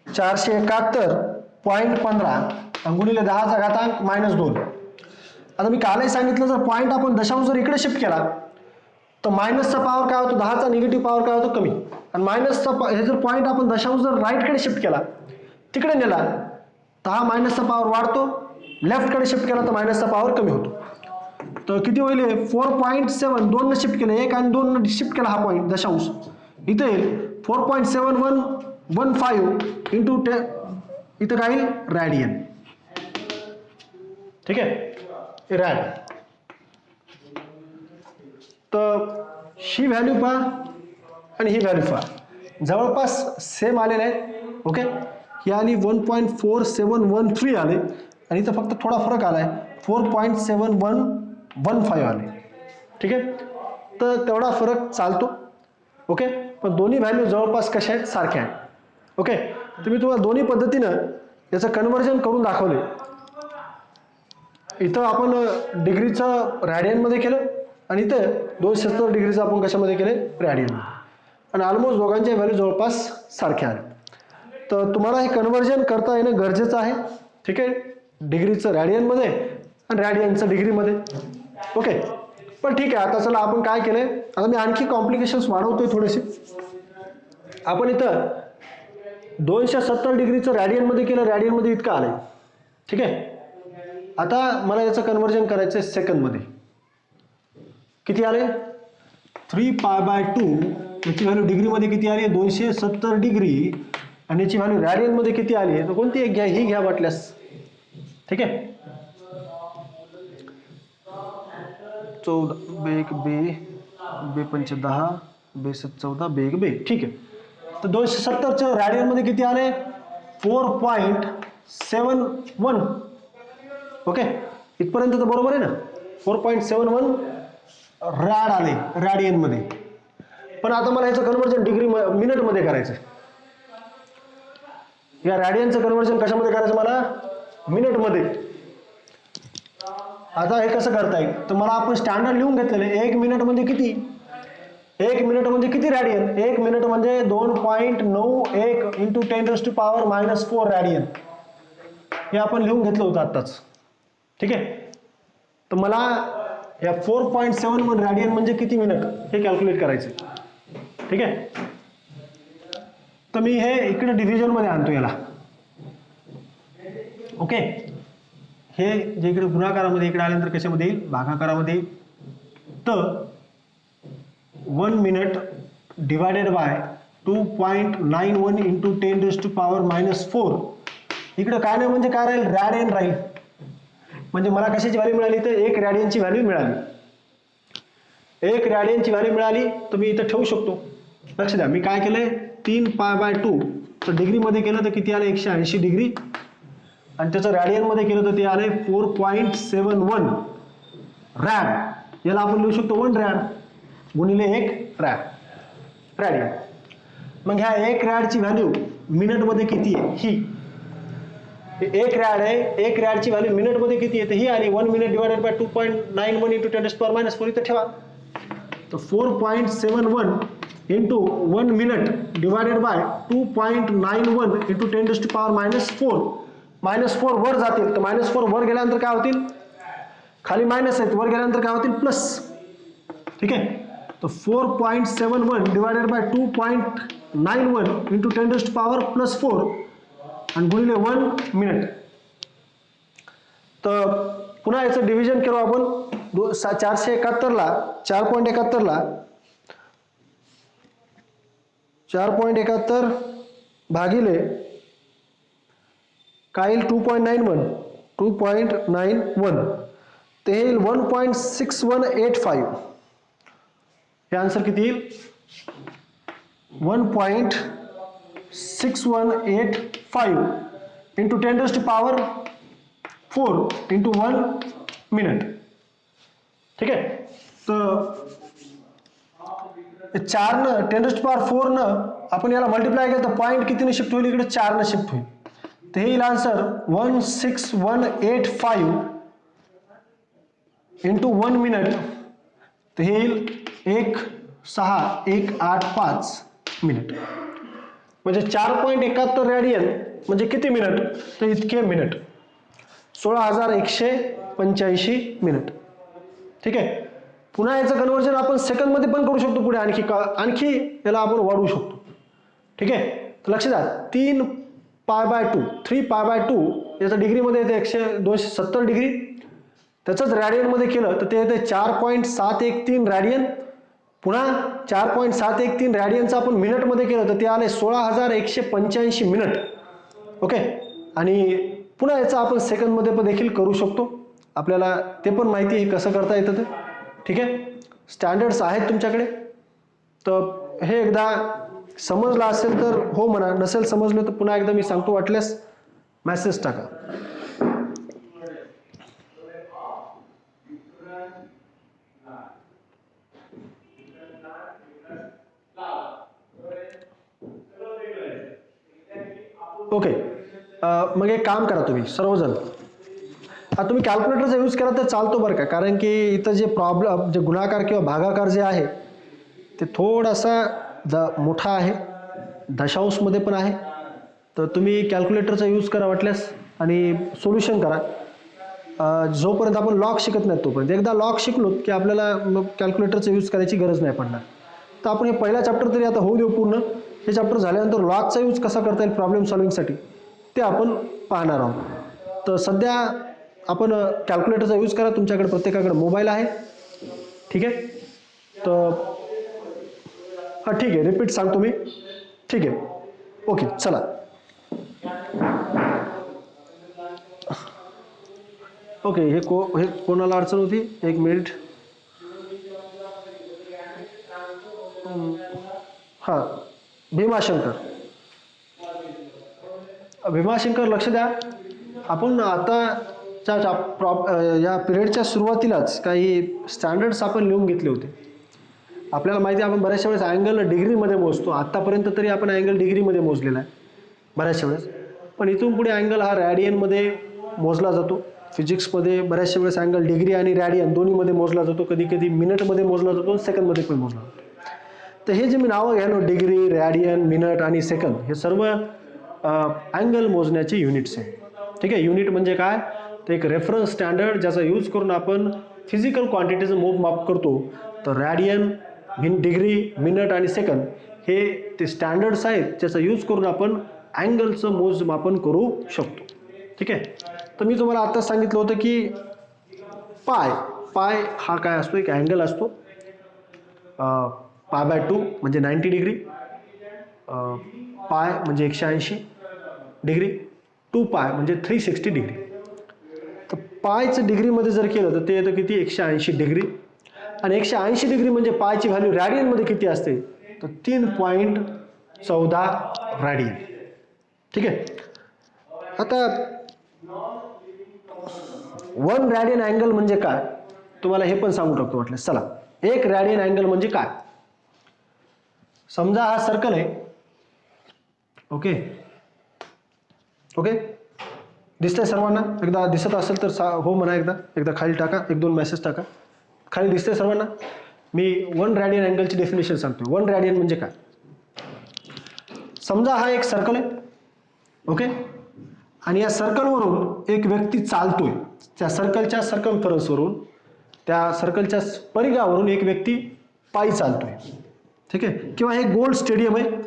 471.15 गुणिले 10⁻⁻². आता मी कालही सांगितलं, जर पॉईंट आपण दशांश जर इकडे शिफ्ट केला तर मायनसचा पॉवर काय होतो, 10चा निगेटिव्ह पॉवर काय होतो, कमी. आणि मायनसचा हे जर पॉईंट आपण दशांश जर राईटकडे शिफ्ट केला, तिकडे नेला तर हा मायनसचा पॉवर वाढतो, लेफ्टकडे शिफ्ट केला तर मायनसचा पॉवर कमी होतो. तर किती होईल, 4.7, 2 ने शिफ्ट केलं, 1 आणि 2 ने शिफ्ट केला हा पॉईंट दशांश, इथे येईल 4.7115 इंटू 10, इथं काय येईल, रॅडियन. ठीक आहे, रॅड. तर ही व्हॅल्यू पहा आणि ही व्हॅल्यू पहा, जवळपास सेम आलेले आहेत. ओके, ही आली 1.4713 आले आणि इथं फक्त थोडा फरक आला आहे, 4.7115 आले. ठीक आहे, तर तेवढा फरक चालतो. ओके, पण दोन्ही व्हॅल्यू जवळपास कशा आहेत, सारख्या आहेत. ओके, तर मी तुम्हाला दोन्ही पद्धतीनं याचं कन्व्हर्जन करून दाखवले. इथं आपण डिग्रीचं रॅडियनमध्ये केलं आणि इथं 270 डिग्रीचं आपण कशामध्ये केले, रॅडियन. आणि ऑलमोस्ट दोघांच्या व्हॅल्यू जवळपास सारख्या आहेत. तर तुम्हाला हे कन्व्हर्जन करता येणं गरजेचं आहे. ठीक आहे, डिग्रीचं रॅडियनमध्ये आणि रॅडियनचं डिग्रीमध्ये. ओके, पण ठीक आहे, आता चला आपण काय केलंय, आता मी आणखी कॉम्प्लिकेशन्स वाढवतोय थोडेसे. आपण इथं 270 डिग्रीचं रॅडियनमध्ये केलं, रॅडियनमध्ये इतकं आलंय. ठीक आहे, आता मला याचं कन्व्हर्जन करायचं आहे सेकंदमध्ये. किती आले, 3π/2. याची व्हॅल्यू डिग्रीमध्ये किती आली, 270 डिग्री, आणि याची व्हॅल्यू रॅडियनमध्ये किती आली आहे, तर कोणती एक घ्या, ही घ्या वाटल्यास. ठीक आहे, 14 बेक बे, बे 10, बे 14, बेक बे. ठीक आहे, तर 270चं रॅडियनमध्ये किती आले, 4.71. ओके, इथपर्यंत तर बरोबर आहे ना, 4.71 रॅड आले रॅडियनमध्ये. पण आता मला याचं कन्व्हर्जन डिग्री मिनिटमध्ये करायचं. या रॅडियनचं कन्व्हर्जन कशामध्ये करायचं, मला मिनिटमध्ये. आता हे कसं करता येईल, तर मला आपण स्टँडर्ड लिहून घेतलेले. 1 मिनिट म्हणजे किती, 1 मिनिट म्हणजे किती रॅडियन, 1 मिनिट म्हणजे 2.91 इंटू 10⁻⁻⁴ रॅडियन. हे आपण लिहून घेतलं होतं आत्ताच. ठीक आहे, तर मला या 4.71 रॅडियन म्हणजे किती मिनिट हे कॅल्क्युलेट करायचं. ठीक आहे, तर मी हे इकडे डिव्हिजनमध्ये आणतो याला. ओके, हे जे इकडे गुणाकारामध्ये इकडे आल्यानंतर कशामध्ये येईल, भागाकारामध्ये येईल. तर 1 मिनिट डिवायडेड बाय 2.91 इंटू 10⁻⁻⁴. इकडे काय नाही म्हणजे काय राहील, रॅडियन राहील. म्हणजे मला कशाची व्हॅल्यू मिळाली, तर 1 रॅडियनची व्हॅल्यू मिळाली. 1 रॅडियनची व्हॅल्यू मिळाली, तर मी इथं ठेवू शकतो. लक्ष द्या, मी काय केलंय, 3π/2. तर डिग्रीमध्ये केलं तर किती आले, 180 डिग्री, आणि त्याचं रॅडियनमध्ये केलं तर ते आले 4.71 रॅड. याला आपण लिहू शकतो 1 रॅड गुणिले 1 रॅडियन. मग ह्या 1 रॅडची व्हॅल्यू मिनिटमध्ये किती आहे, ही 1 रॅड आहे, 1 रॅडची व्हॅल्यू मिनिटमध्ये किती आहे, तर ही आली 1 मिनिट डिवायडेड बाय 2.91 इंटू 10⁻⁻⁴. इथं ठेवा. तर 4.71 into 1 minute divided by 2.91 into 10⁻⁻⁴. -4 वर जातील, तर -4 वर गेल्यानंतर काय होतील, खाली मायनस आहेत, वर गेल्यानंतर काय होतील, प्लस. ठीक आहे, तर 4.71 डिवायडेड बाय 2.91 इंटू 10⁻⁴ आणि गुणिले 1 मिनिट. तर पुन्हा याचं डिव्हिजन करू आपण. 471ला 4.71 भागिले काय येईल, 2.91 ते येईल 1.6185. हे आन्सर किती येईल, 1.6185 इंटू 10⁻⁴ इंटू 1 मिनिट. ठीक आहे, तर 4 10⁻⁴ आपण याला मल्टिप्लाय केलं तर पॉईंट कितीने शिफ्ट होईल, इकडे 4 ने शिफ्ट होईल. तर हे येईल आन्सर 16185 इंटू 1 मिनिट. तर हे येईल 16185 मिनिट. म्हणजे 4.71 रॅडियन म्हणजे किती मिनिट, तर इतके मिनिट, 16,185 मिनिट. ठीक आहे, पुन्हा याचं कन्व्हर्जन आपण सेकंदमध्ये पण करू शकतो. पुढे आणखी याला आपण वाढवू शकतो. ठीक आहे, तर लक्ष द्या, 3π/2 याचा डिग्रीमध्ये येते 270 डिग्री. त्याचंच रॅडियनमध्ये केलं तर ते येते 4.713 रॅडियन. पुन्हा 4.713 रॅडियनचं आपण मिनिटमध्ये केलं तर ते आले 16,185 मिनिट. ओके, आणि पुन्हा याचं आपण सेकंदमध्ये पण देखील करू शकतो. आपल्याला ते पण माहिती आहे कसं करता येतं ते. ठीक आहे, स्टँडर्ड्स आहेत तुमच्याकडे? तर हे एकदा समजलं असेल तर हो म्हणा, नसेल समजलं तर पुन्हा एकदा मी सांगतो, वाटल्यास मेसेज टाका. ओके, मग एक काम करा तुम्ही सर्वजण, तुम्ही कॅल्क्युलेटरचा यूज करा तर चालतो बरं का, कारण की इथं जे प्रॉब्लेम, जे गुणाकार किंवा भागाकार जे आहे ते थोडासा मोठा आहे, दशांशमध्ये पण आहे. तर तुम्ही कॅल्क्युलेटरचा यूज करा वाटल्यास आणि सोल्युशन करा. जोपर्यंत आपण लॉग शिकत नाही तोपर्यंत. एकदा लॉग शिकलो की आपल्याला मग कॅल्क्युलेटरचा यूज करायची गरज नाही पडणार. तर आपण हे पहिला चॅप्टर तरी आता होऊ देऊ पूर्ण. हे चॅप्टर झाल्यानंतर लॉगचा यूज कसा करता येईल प्रॉब्लेम सॉल्विंगसाठी ते आपण पाहणार आहोत. तर सध्या आपण कॅल्क्युलेटरचा यूज करा. तुमच्याकडे प्रत्येकाकडे मोबाईल आहे, ठीक आहे? तर हां ठीक आहे, रिपीट सांगतो मी, ठीक आहे? ओके, चला. ओके, हे कोणाला अडचण होती? एक मिनिट. हां, भीमाशंकर लक्ष द्या. आपण आताच्या या पिरियडच्या सुरुवातीलाच काही स्टँडर्ड्स आपण लिहून घेतले होते. आपल्याला माहिती आहे आपण बऱ्याचशा वेळेस अँगल डिग्रीमध्ये मोजतो. आत्तापर्यंत तरी आपण अँगल डिग्रीमध्ये मोजलेला आहे बऱ्याचशा वेळेस, पण इथून पुढे अँगल हा रॅडियनमध्ये मोजला जातो. फिजिक्समध्ये बऱ्याचशा वेळेस अँगल डिग्री आणि रॅडियन दोन्हीमध्ये मोजला जातो. कधी कधी मिनिटमध्ये मोजला जातो, सेकंडमध्ये पण मोजला जातो. तर हे जे मी नावं घ्यालो, डिग्री, रॅडियन, मिनिट आणि सेकंद, हे सर्व अँगल मोजण्याचे युनिट्स आहे, ठीक आहे? युनिट म्हणजे काय? तर एक रेफरन्स स्टँडर्ड ज्याचा यूज करून आपण फिजिकल क्वांटिटीचं मोजमाप करतो. तर रॅडियन, डिग्री, मिनिट आणि सेकंद हे ते स्टँडर्ड्स आहेत ज्याचा यूज करून आपण अँगलचं मोजमापन करू शकतो, ठीक आहे? तर मी तुम्हाला आत्ताच सांगितलं होतं की पाय हा काय असतो? एक अँगल असतो. π/2 म्हणजे 90 डिग्री, पाय म्हणजे 180 डिग्री, 2π म्हणजे 360 डिग्री. तर पायचं डिग्रीमध्ये जर केलं तर ते येतं किती? 180 डिग्री. आणि 180 डिग्री म्हणजे पायची व्हॅल्यू रॅडियनमध्ये किती असते? तर 3.14 रॅडियन, ठीक आहे? आता 1 रॅडियन अँगल म्हणजे काय तुम्हाला हे पण सांगू टाकतो वाटलं. चला, 1 रॅडियन अँगल म्हणजे काय? समजा हा सर्कल आहे, ओके ओके, दिसतंय सर्वांना? एकदा दिसत असेल तर हो म्हणा, एकदा खाली टाका, 1-2 मेसेज टाका. खाली दिसतंय सर्वांना? मी 1 रॅडियन अँगलची डेफिनेशन सांगतो. 1 रॅडियन म्हणजे काय? समजा हा एक सर्कल आहे, ओके, आणि या सर्कलवरून एक व्यक्ती चालतोय. त्या सर्कलच्या सर्कम्फरन्सवरून, त्या सर्कलच्या परिघावरून एक व्यक्ती पायी चालतोय, ठीक आहे? किंवा हे गोल्ड स्टेडियम आहे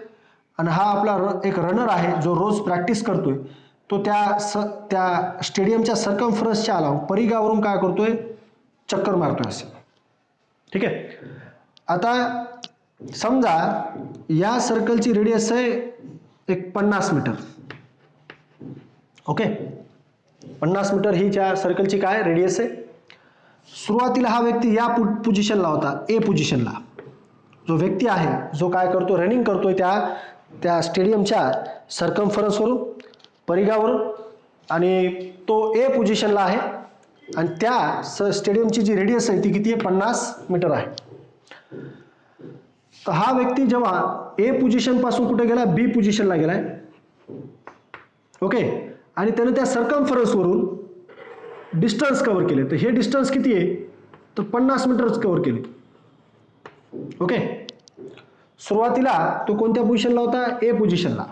आणि हा आपला एक रनर आहे जो रोज प्रॅक्टिस करतोय. तो त्या स्टेडियमच्या सर्कम्फरन्सच्या अलावा परिघावरून काय करतोय? चक्कर मारतोय असे, ठीक आहे? आता समजा या सर्कलची रेडियस आहे एक 50 मीटर, ओके. 50 मीटर ही त्या सर्कलची काय रेडियस आहे. सुरुवातीला हा व्यक्ती या पोझिशनला होता, ए पोझिशनला. जो व्यक्ती आहे जो काय करतो? रनिंग करतोय त्या स्टेडियमच्या सर्कम्फरन्सवरून, परिघावरून, आणि तो ए पोझिशनला आहे. आणि त्या स्टेडियमची जी रेडियस आहे ती किती आहे? 50 मीटर आहे. तर हा व्यक्ती जेव्हा ए पोझिशन पासून कुठे गेला? बी पोझिशनला गेलाय, ओके. आणि त्याने त्या सर्कम्फरन्सवरून डिस्टन्स कव्हर केले. तर हे डिस्टन्स किती आहे? तर 50 मीटरच कव्हर केले, ओके. सुरुवातीला तो कोणत्या पोझिशनला होता? ए पोझिशनला.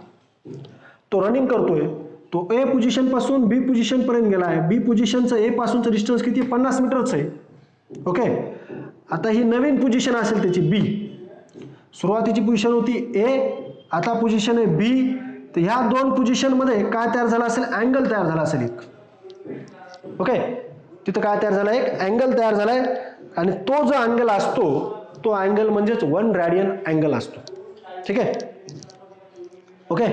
तो रनिंग करतोय, तो ए पोझिशन पासून बी पोझिशन पर्यंत गेला आहे. बी पोझिशनचं ए पासूनचं डिस्टन्स किती? 50 मीटरच आहे, ओके. आता ही नवीन पोझिशन असेल त्याची बी. सुरुवातीची पोझिशन होती ए, आता पोझिशन आहे बी. तर ह्या दोन पोझिशनमध्ये काय तयार झाला असेल? अँगल तयार झाला असेल एक, ओके. तिथं काय तयार झाला? एक अँगल तयार झालाय. आणि तो जो अँगल असतो तो अँगल म्हणजेच 1 रॅडियन अँगल असतो, ठीक आहे, ओके.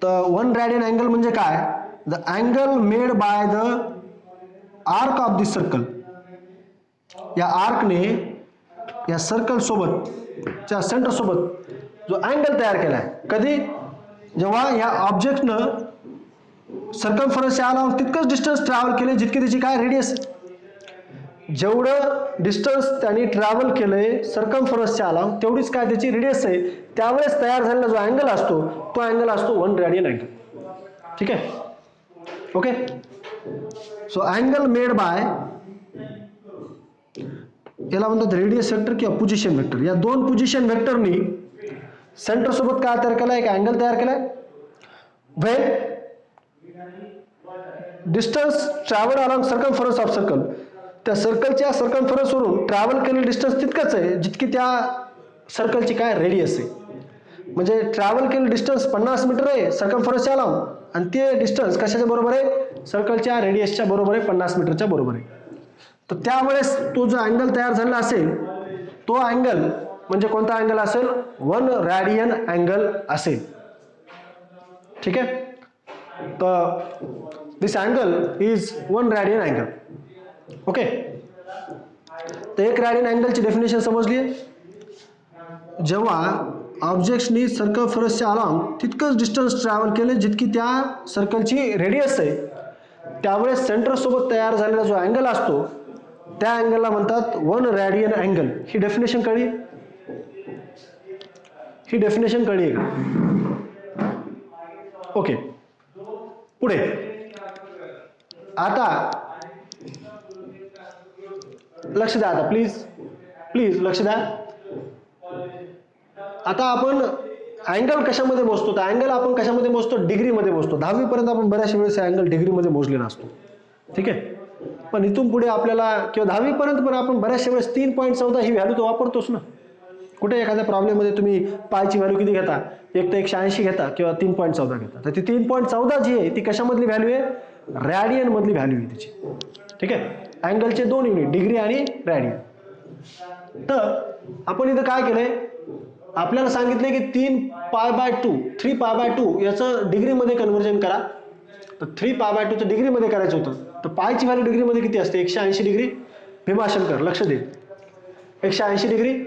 तर 1 रॅडियन अँगल म्हणजे काय? The angle made by the arc of the circle. या आर्कने या सर्कल सोबत च्या सेंटर सोबत जो अँगल तयार केला आहे, कधी जेव्हा या ऑब्जेक्टनं सर्कमफरन्सच्या अलाउंग तितकंच डिस्टन्स ट्रॅव्हल केले जितकी त्याची काय रेडियस, जेवढं डिस्टन्स त्यांनी ट्रॅव्हल केलंय सर्कमफरन्सच्या अलाउंग तेवढीच काय त्याची रेडियस आहे, त्यावेळेस तयार झालेला जो अँगल असतो तो अँगल असतो 1 रेडियन अँगल. ठीक आहे, okay. So angle made by, याला म्हणतात रेडियस वेक्टर किंवा पोझिशन वेक्टर. या दोन पोझिशन वेक्टरनी सेंटर सोबत काय तयार केलाय, एक अँगल तयार केलाय. When distance travel along circumference of circle, त्या सर्कलच्या सर्कमफरन्सवरून ट्रॅव्हल केलेलं डिस्टन्स तितकंच आहे जितकी त्या सर्कलची काय रेडियस आहे. म्हणजे ट्रॅव्हल केलेलं डिस्टन्स 50 मीटर आहे सर्कमफरन्सच्या अलॉंग, आणि ते डिस्टन्स कशाच्या बरोबर आहे, सर्कलच्या रेडियसच्या बरोबर आहे, 50 मीटरच्या बरोबर आहे. तर त्यावेळेस तो जो अँगल तयार झालेला असेल तो अँगल म्हणजे कोणता अँगल असेल, 1 रेडियन अँगल असेल. ठीक आहे, तर this angle is 1 radian angle. Okay, तर 1 रेडियन अँगलची डेफिनेशन समजली. जेव्हा ऑब्जेक्टनी सर्कमफरन्सच्या अलॉंग तितकंच डिस्टन्स ट्रॅव्हल केले जितकी त्या सर्कलची रेडियस आहे, त्यावेळेस सेंटर सोबत तयार झालेला जो अँगल असतो त्या अँगलला म्हणतात 1 रेडियन अँगल. ही डेफिनेशन कळली, ही डेफिनेशन कळली का? ओके, पुढे आता लक्ष द्या, आता प्लीज प्लीज लक्ष द्या. आता आपण अँगल कशामध्ये मोजतो, तर अँगल आपण कशामध्ये मोजतो, डिग्रीमध्ये मोजतो. 10वी पर्यंत आपण बऱ्याचशा वेळेस अँगल डिग्रीमध्ये मोजलेला असतो. ठीक आहे, पण इथून पुढे आपल्याला किंवा 10वी पर्यंत पण आपण बऱ्याचशा वेळेस 3.14 ही व्हॅल्यू तो वापरतोच ना. कुठे एखाद्या प्रॉब्लेममध्ये तुम्ही पायची व्हॅल्यू किती घेता, एक तर 180 घेता किंवा 3.14 घेता. तर ती 3.14 जी आहे ती कशामधली व्हॅल्यू आहे, रॅडियन मधली व्हॅल्यू आहे त्याची. ठीक आहे, अँगलचे 2 युनिट डिग्री आणि रॅडियन. तर आपण इथं काय केलंय, आपल्याला सांगितलंय की 3π/2 याचं डिग्रीमध्ये कन्व्हर्जन करा. तर 3π/2 डिग्रीमध्ये करायचं होतं, तर पायची व्हॅल्यू डिग्रीमध्ये किती असते, 180 डिग्री. भीमाशंकर लक्ष दे, 180 डिग्री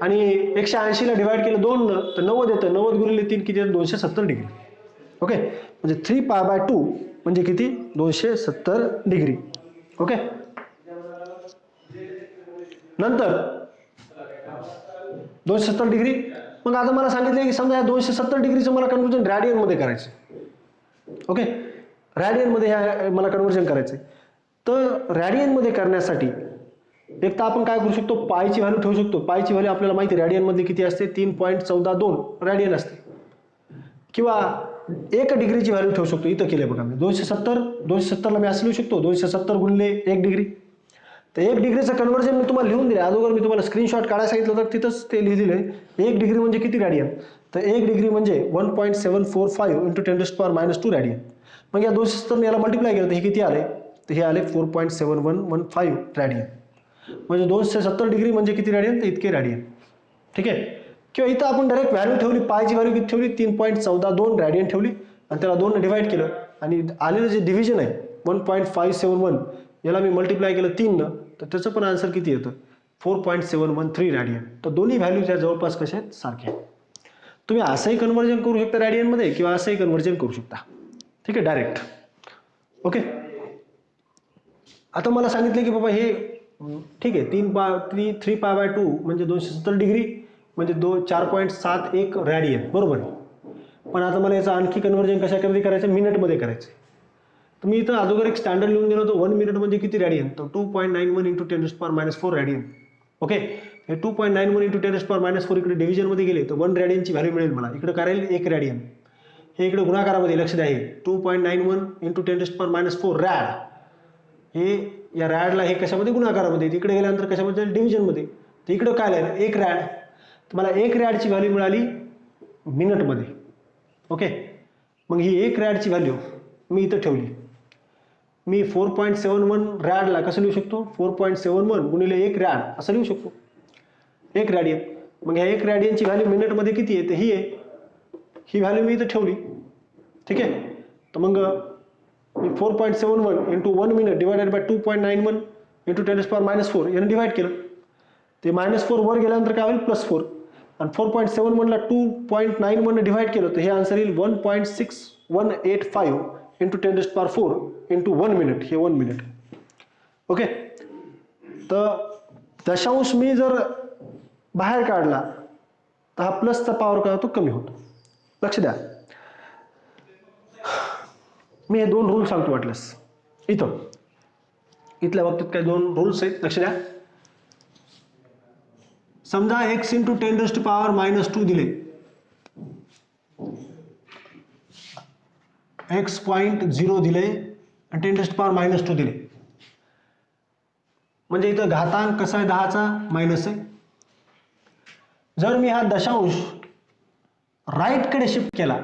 आणि 180ला डिवाइड केलं 2 तर 90 येतं. 90 गुणिले 3 किती येतं, 270 डिग्री. ओके, म्हणजे 3π/2 म्हणजे किती, 270 डिग्री. ओके, नंतर 270 डिग्री. मग आता मला सांगितलं की समजा या 270 डिग्रीचं मला कन्व्हर्जन रॅडियन मध्ये करायचं. ओके, रॅडियन मध्ये मला कन्व्हर्जन करायचं. तर रॅडियन मध्ये करण्यासाठी एक तर आपण काय करू शकतो, पायची व्हॅल्यू ठेवू शकतो. पायची व्हॅल्यू आपल्याला माहिती रॅडियन मध्ये किती असते, 3.142 रॅडियन असते. किंवा 1 डिग्रीची व्हॅल्यू ठेवू शकतो. इथं केलं बघा मी 270ला मी असं लिहू शकतो, 270 गुणिले 1 डिग्री. तर 1 डिग्रीचं कन्व्हर्जन मी तुम्हाला लिहून दिलं अगोदर, मी तुम्हाला स्क्रीनशॉट काढायला सांगितलं होतं, तिथंच ते लिहिलेलं आहे. 1 डिग्री म्हणजे किती रॅडियन, तर 1 डिग्री म्हणजे 1.745 × 10⁻² रॅडियन. मग या 270 याला मल्टिप्लाय केलं तर हे किती आले, तर हे आले 4.7115 रॅडियन. म्हणजे 270 डिग्री म्हणजे किती रॅडियन, तर इतके रॅडियन. ठीक आहे, किंवा इथं आपण डायरेक्ट व्हॅल्यू ठेवली, पायची व्हॅल्यू किती ठेवली, 3.14 रॅडियन ठेवली आणि त्याला 2 डिवाइड केलं आणि आलेलं जे डिव्हिजन आहे 1.571 याला मी मल्टिप्लाय केलं 3 तर त्याचं पण आन्सर किती येतं, 4.713 रॅडियन. तर दोन्ही व्हॅल्यू त्या जवळपास कशा आहेत, सारख्या. तुम्ही असंही कन्व्हर्जन करू शकता रॅडियनमध्ये किंवा असंही कन्व्हर्जन करू शकता. ठीक आहे, डायरेक्ट. ओके, आता मला सांगितलं की बाबा हे ठीक आहे 3π/2 म्हणजे 270 डिग्री म्हणजे 4.71 रॅडियन बरोबर आहे. पण आता मला याचं आणखी कन्व्हर्जन कशामध्ये करायचं, मिनिटमध्ये करायचं. तर मी इथं अगोदर एक स्टँडर्ड लिहून दिलं होतं, 1 मिनिट म्हणजे किती रॅडियन, तर 2.91 × 10⁻⁴ रॅडियन. ओके, हे 2.91 × 10⁻⁴ इकडे डिव्हिजनमध्ये गेले तर 1 रॅडियनची व्हॅल्यू मिळेल मला. इकडे करायला 1 रॅडियन, हे इकडे गुणाकारामध्ये लक्ष द्या, हे 2.91 × 10⁻⁴ रॅड, हे या रॅडला हे कशामध्ये गुणाकारामध्ये, इकडे गेल्यानंतर कशामध्ये डिव्हिजनमध्ये. तर इकडं काय लिहिलं 1 रॅड, तर मला 1 रॅडची व्हॅल्यू मिळाली मिनिटमध्ये. ओके, मग ही 1 रॅडची व्हॅल्यू मी इथं ठेवली. मी 4.71 रॅडला कसं लिहू शकतो, 4.71 गुणिले 1 रॅड असं लिहू शकतो, 1 रॅडियन. मग ह्या 1 रॅडियनची व्हॅल्यू मिनिटमध्ये किती आहे, तर ही आहे, ही व्हॅल्यू मी इथं ठेवली. ठीक आहे, तर मग मी 4.71 × 1 मिनिट डिवायडेड बाय 2.91 × 10⁻⁴ याने डिवाइड केलं. ते -4 वर गेल्यानंतर काय होईल +4 आणि 4.7 म्हणला 2.9 म्हणून डिवाइड केलं तर हे आन्सर येईल 1.6185 इंटू 10⁴ इंटू 1 मिनिट, हे 1 मिनिट. ओके, तर दशांश मी जर बाहेर काढला तर हा प्लसचा पॉवर काय होतो कमी होतो. लक्ष द्या, मी हे 2 रूल सांगतो वाटल्यास. इथल्या बाबतीत काही 2 रूल्स आहेत, लक्ष द्या. समजा x इंटू 10⁻² दिले, x.0 दिले आणि 10⁻² दिले, म्हणजे इथं घातांक कसा आहे 10चा मायनस आहे. जर मी हा दशांश राईट कडे शिफ्ट केला,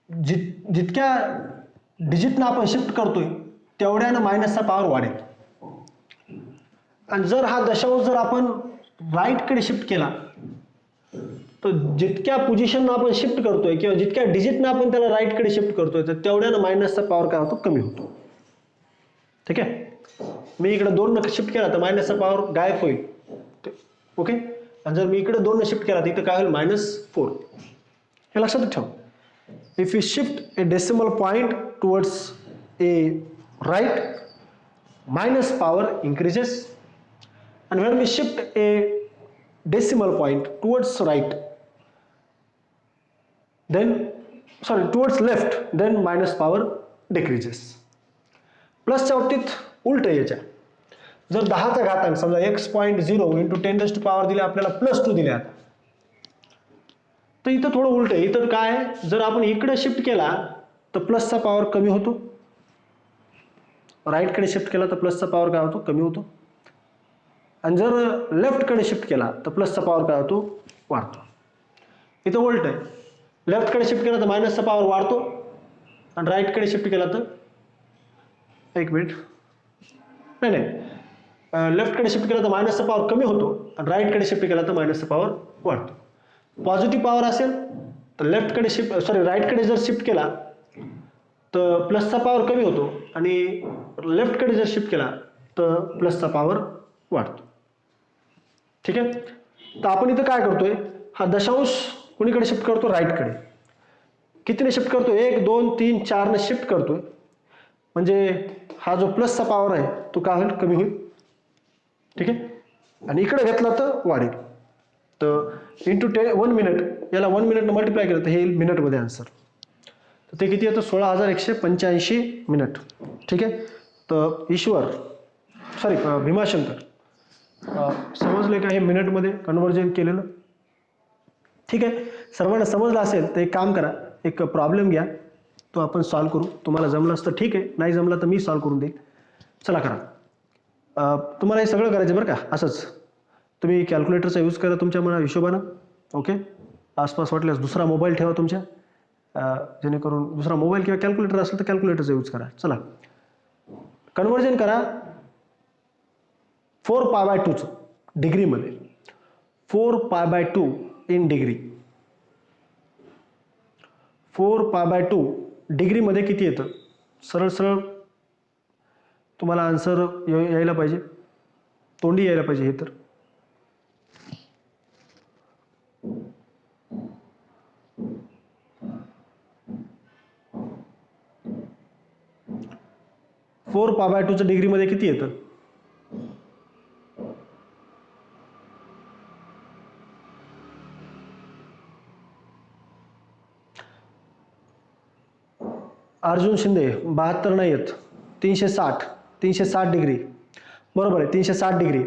जितक्या डिजिटनं आपण शिफ्ट करतोय तेवढ्यानं मायनसचा पॉवर वाढेल. आणि जर हा दशांश जर आपण राईट कडे शिफ्ट केला तर जितक्या पोझिशननं आपण शिफ्ट करतोय किंवा जितक्या डिजिटनं आपण त्याला राईट कडे शिफ्ट करतोय तर तेवढ्यानं मायनसचा पॉवर काय होतो कमी होतो. ठीक आहे, मी इकडे 2 न शिफ्ट केला तर मायनसचा पॉवर गायब होईल. ओके, आणि जर मी इकडे 2 न शिफ्ट केला तर इथं काय होईल -4. हे लक्षात ठेवा. If you shift a decimal point towards a right, minus power increases, and when we shift a decimal point towards right, towards left, then minus power decreases. प्लसच्या बाबतीत उलट याच्या, जर 10चा घातांक समजा x.0 इंटू 10⁻² दिले आपल्याला +2 दिले, आता तर इथं थोडं उलट आहे. इथं काय, जर आपण इकडे शिफ्ट केला तर प्लसचा पॉवर कमी होतो, राईट कडे शिफ्ट केला तर प्लसचा पॉवर काय होतो कमी होतो, आणि जर लेफ्ट कडे शिफ्ट केला तर प्लसचा पॉवर काय होतो वाढतो. इथं उलट आहे, लेफ्ट कडे शिफ्ट केला तर मायनसचा पॉवर वाढतो आणि राईट कडे शिफ्ट केला तर एक मिनिट नाही लेफ्ट कडे शिफ्ट केला तर मायनसचा पॉवर कमी होतो आणि राईट कडे शिफ्ट केला तर मायनसचा पॉवर वाढतो. पॉझिटिव्ह पॉवर असेल तर लेफ्ट कडे राईट कडे जर शिफ्ट केला तर प्लसचा पॉवर कमी होतो आणि लेफ्ट कडे जर शिफ्ट केला तर प्लसचा पॉवर वाढतो. ठीक आहे, तर आपण इथं काय करतोय, हा दशांश कुणीकडे शिफ्ट करतो राईट कडे. कितीने शिफ्ट करतो, 1 2 3 4 ने शिफ्ट करतोय, म्हणजे हा जो प्लसचा पॉवर आहे तो काय होईल कमी होईल. ठीक आहे, आणि इकडे घेतला तर वाढेल. तर इंटू 1 मिनिट, याला 1 मिनिट मल्टिप्लाय केलं तर हे येईल मिनिटमध्ये आन्सर. तर ते किती येतं 16,185 मिनिट. ठीक आहे, तर भीमाशंकर समजले का हे मिनिटमध्ये कन्व्हर्जन केलेलं. ठीक आहे, सर्वांना समजलं असेल तर एक काम करा, एक प्रॉब्लेम घ्या, तो आपण सॉल्व्ह करू. तुम्हाला जमलं असतं ठीक आहे, नाही जमलं तर मी सॉल्व्ह करून देईल. चला करा. तुम्हाला हे सगळं करायचं बरं का. असंच तुम्ही कॅल्क्युलेटरचा यूज करा तुमच्या मना हिशोबानं. ओके, आसपास वाटल्यास दुसरा मोबाईल ठेवा तुमच्या, जेणेकरून दुसरा मोबाईल किंवा कॅल्क्युलेटर असेल तर कॅल्क्युलेटरचा यूज करा. चला कन्व्हर्जन करा 4π/2 डिग्रीमध्ये. 4π/2 इन डिग्री, 4π/2 डिग्रीमध्ये किती येतं, सरळ सरळ तुम्हाला आन्सर यायला पाहिजे, तोंडी यायला पाहिजे. हे तर 4π/2 डिग्रीमध्ये किती येतं, अर्जुन शिंदे 72 नाही येत, 360 डिग्री बरोबर आहे. 360 डिग्री,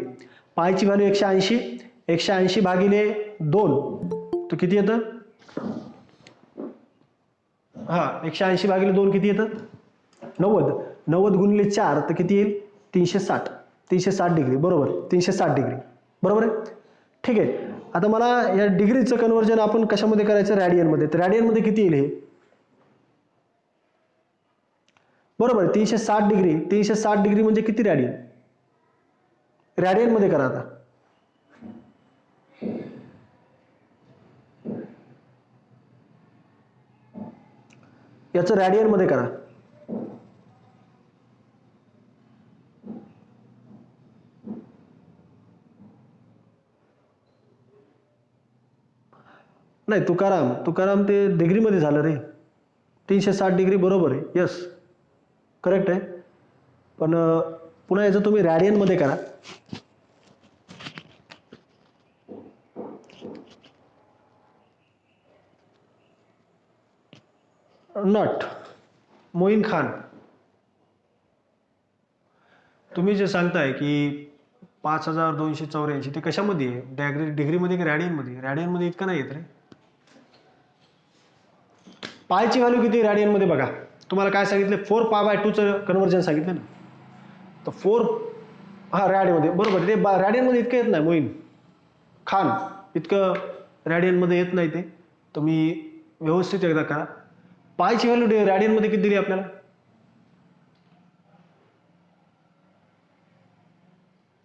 पायची व्हॅल्यू 180, 180 भागिले 2 तर किती येतं, 180 भागिले 2 किती येतं 90, 90 गुणिले 4 तर किती येईल 360 डिग्री बरोबर, 360 डिग्री बरोबर आहे. ठीक आहे, आता मला या डिग्रीचं कन्व्हर्जन आपण कशामध्ये करायचं, रॅडियनमध्ये. तर रॅडियनमध्ये किती येईल हे बरोबर 360 डिग्री, 360 डिग्री म्हणजे किती रॅडियन, रॅडियनमध्ये करा. आता याचं रॅडियनमध्ये करा. नाही तुकाराम ते डिग्रीमध्ये झालं रे. 360 डिग्री बरोबर आहे, यस करेक्ट आहे. पण पुन्हा याचं तुम्ही रॅडियनमध्ये करा. नॉट मोईन खान, तुम्ही जे सांगताय की 5284 ते कशामध्ये आहे, डिग्रीमध्ये की रॅडियनमध्ये? रॅडियनमध्ये इतकं नाही येत रे. पायची व्हॅल्यू किती रॅडियनमध्ये बघा. तुम्हाला काय सांगितलं, 4π/2चं कन्व्हर्जन सांगितलं ना. तर 4 हा रॅडियनमध्ये बरोबर, ते रॅडियनमध्ये इतकं येत नाही मोईन खान, इतकं रॅडियनमध्ये येत नाही ते. तर मी व्यवस्थित एकदा करा. पायची व्हॅल्यू रॅडियनमध्ये किती दिली आपल्याला?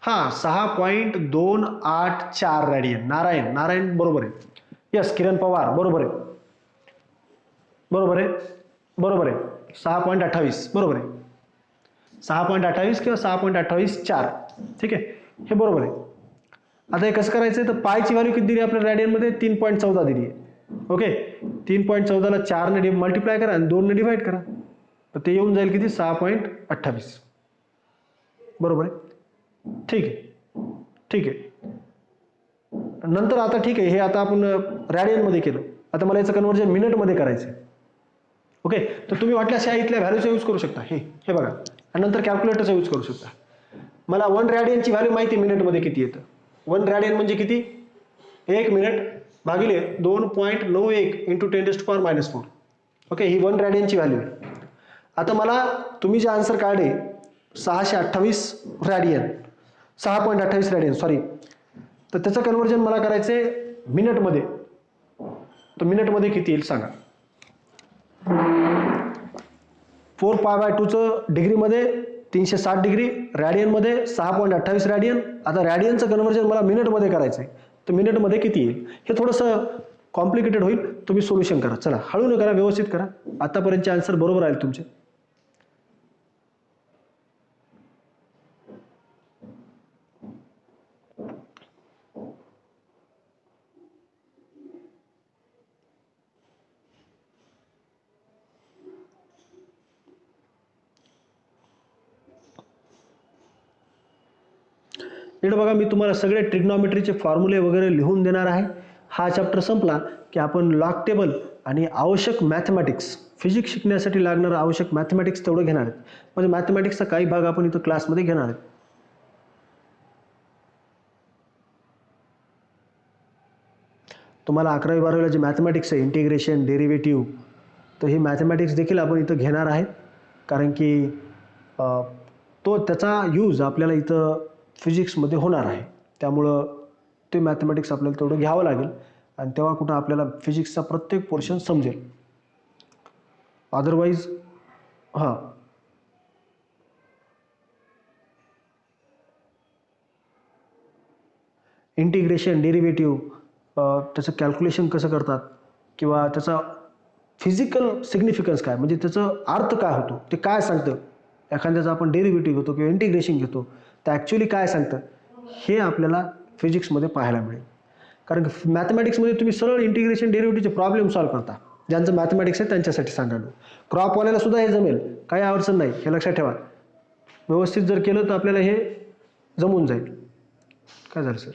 हां 6.284 रॅडियन. नारायण बरोबर आहे, यस. किरण पवार बरोबर आहे, बरोबर आहे, बरोबर आहे. 6.28 बरोबर आहे, 6.28 किंवा 6.28/4, ठीक आहे, हे बरोबर आहे. आता हे कसं करायचं, तर पायची व्हॅल्यू किती दिली आपल्या रॅडियनमध्ये? 3.14 दिली आहे. ओके, 3.14ला 4ने मल्टिप्लाय करा आणि 2ने डिवाइड करा, तर ते येऊन जाईल किती? 6.28 बरोबर आहे. ठीक आहे, ठीक आहे. नंतर आता ठीक आहे, हे आता आपण रॅडियनमध्ये केलं. आता मला याचं कन्व्हर्जन मिनिटमध्ये करायचं आहे. ओके, तर तुम्ही वाटल्यास या इथल्या व्हॅल्यूचा यूज करू शकता. हे बघा, आणि नंतर कॅल्क्युलेटरचा यूज करू शकता. मला 1 रॅडियनची व्हॅल्यू माहिती आहे मिनिटमध्ये किती येतं. 1 रॅडियन म्हणजे किती? 1 मिनिट भागिले 2.91 इंटू 10⁻⁻⁴. ओके, ही 1 रॅडियनची व्हॅल्यू आहे. आता मला तुम्ही जे आन्सर काढले 628 रॅडियन, 6.28 रॅडियन सॉरी, तर त्याचं कन्व्हर्जन मला करायचं आहे मिनिटमध्ये. तर मिनिटमध्ये किती येईल सांगा. 4π/2चं डिग्रीमध्ये 360 डिग्री, रॅडियनमध्ये 6.28 रॅडियन. आता रॅडियनचं कन्व्हर्जन मला मिनिटमध्ये करायचं आहे, तर मिनिटमध्ये किती येईल? हे थोडंसं कॉम्प्लिकेटेड होईल, तुम्ही सोल्युशन करा. चला हळून करा, व्यवस्थित करा. आतापर्यंतचे आन्सर बरोबर आहेत तुमचे. इकडे बघा, मी तुम्हाला सगळे ट्रिग्नॉमेट्रीचे फॉर्म्युले वगैरे लिहून देणार आहे. हा चॅप्टर संपला की आपण लॉग टेबल आणि आवश्यक मॅथमॅटिक्स, फिजिक्स शिकण्यासाठी लागणारं आवश्यक मॅथमॅटिक्स तेवढं घेणार आहेत. म्हणजे मॅथमॅटिक्सचा काही भाग आपण इथं क्लासमध्ये घेणार आहेत. तुम्हाला 11वी-12वीला जे मॅथमॅटिक्स आहे, इंटिग्रेशन, डेरिव्हेटिव्ह, तर हे मॅथमॅटिक्स देखील आपण इथं घेणार आहे. कारण की त्याचा यूज आपल्याला इथं फिजिक्समध्ये होणार आहे. त्यामुळं ते मॅथमॅटिक्स आपल्याला तेवढं घ्यावं लागेल, आणि तेव्हा कुठं आपल्याला फिजिक्सचा प्रत्येक पोर्शन समजेल. अदरवाईज हां, इंटिग्रेशन, डेरिव्हेटिव्ह, त्याचं कॅल्क्युलेशन कसं करतात, किंवा त्याचा फिजिकल सिग्निफिकन्स काय, म्हणजे त्याचं अर्थ काय होतो, ते काय सांगतं. एखाद्याचा आपण डेरिव्हेटिव्ह घेतो किंवा इंटिग्रेशन घेतो, तर ॲक्च्युली काय सांगतं हे आपल्याला फिजिक्समध्ये पाहायला मिळेल. कारण की मॅथमॅटिक्समध्ये तुम्ही सरळ इंटिग्रेशन, डेरिव्हेटिव्हचे प्रॉब्लेम सॉल्व्ह करता. ज्यांचं मॅथमॅटिक्स आहे त्यांच्यासाठी सांगायला. क्रॉपवाल्याला सुद्धा हे जमेल, काही अडचण नाही, हे लक्षात ठेवा. व्यवस्थित जर केलं तर आपल्याला हे जमून जाईल. काय झालं सर?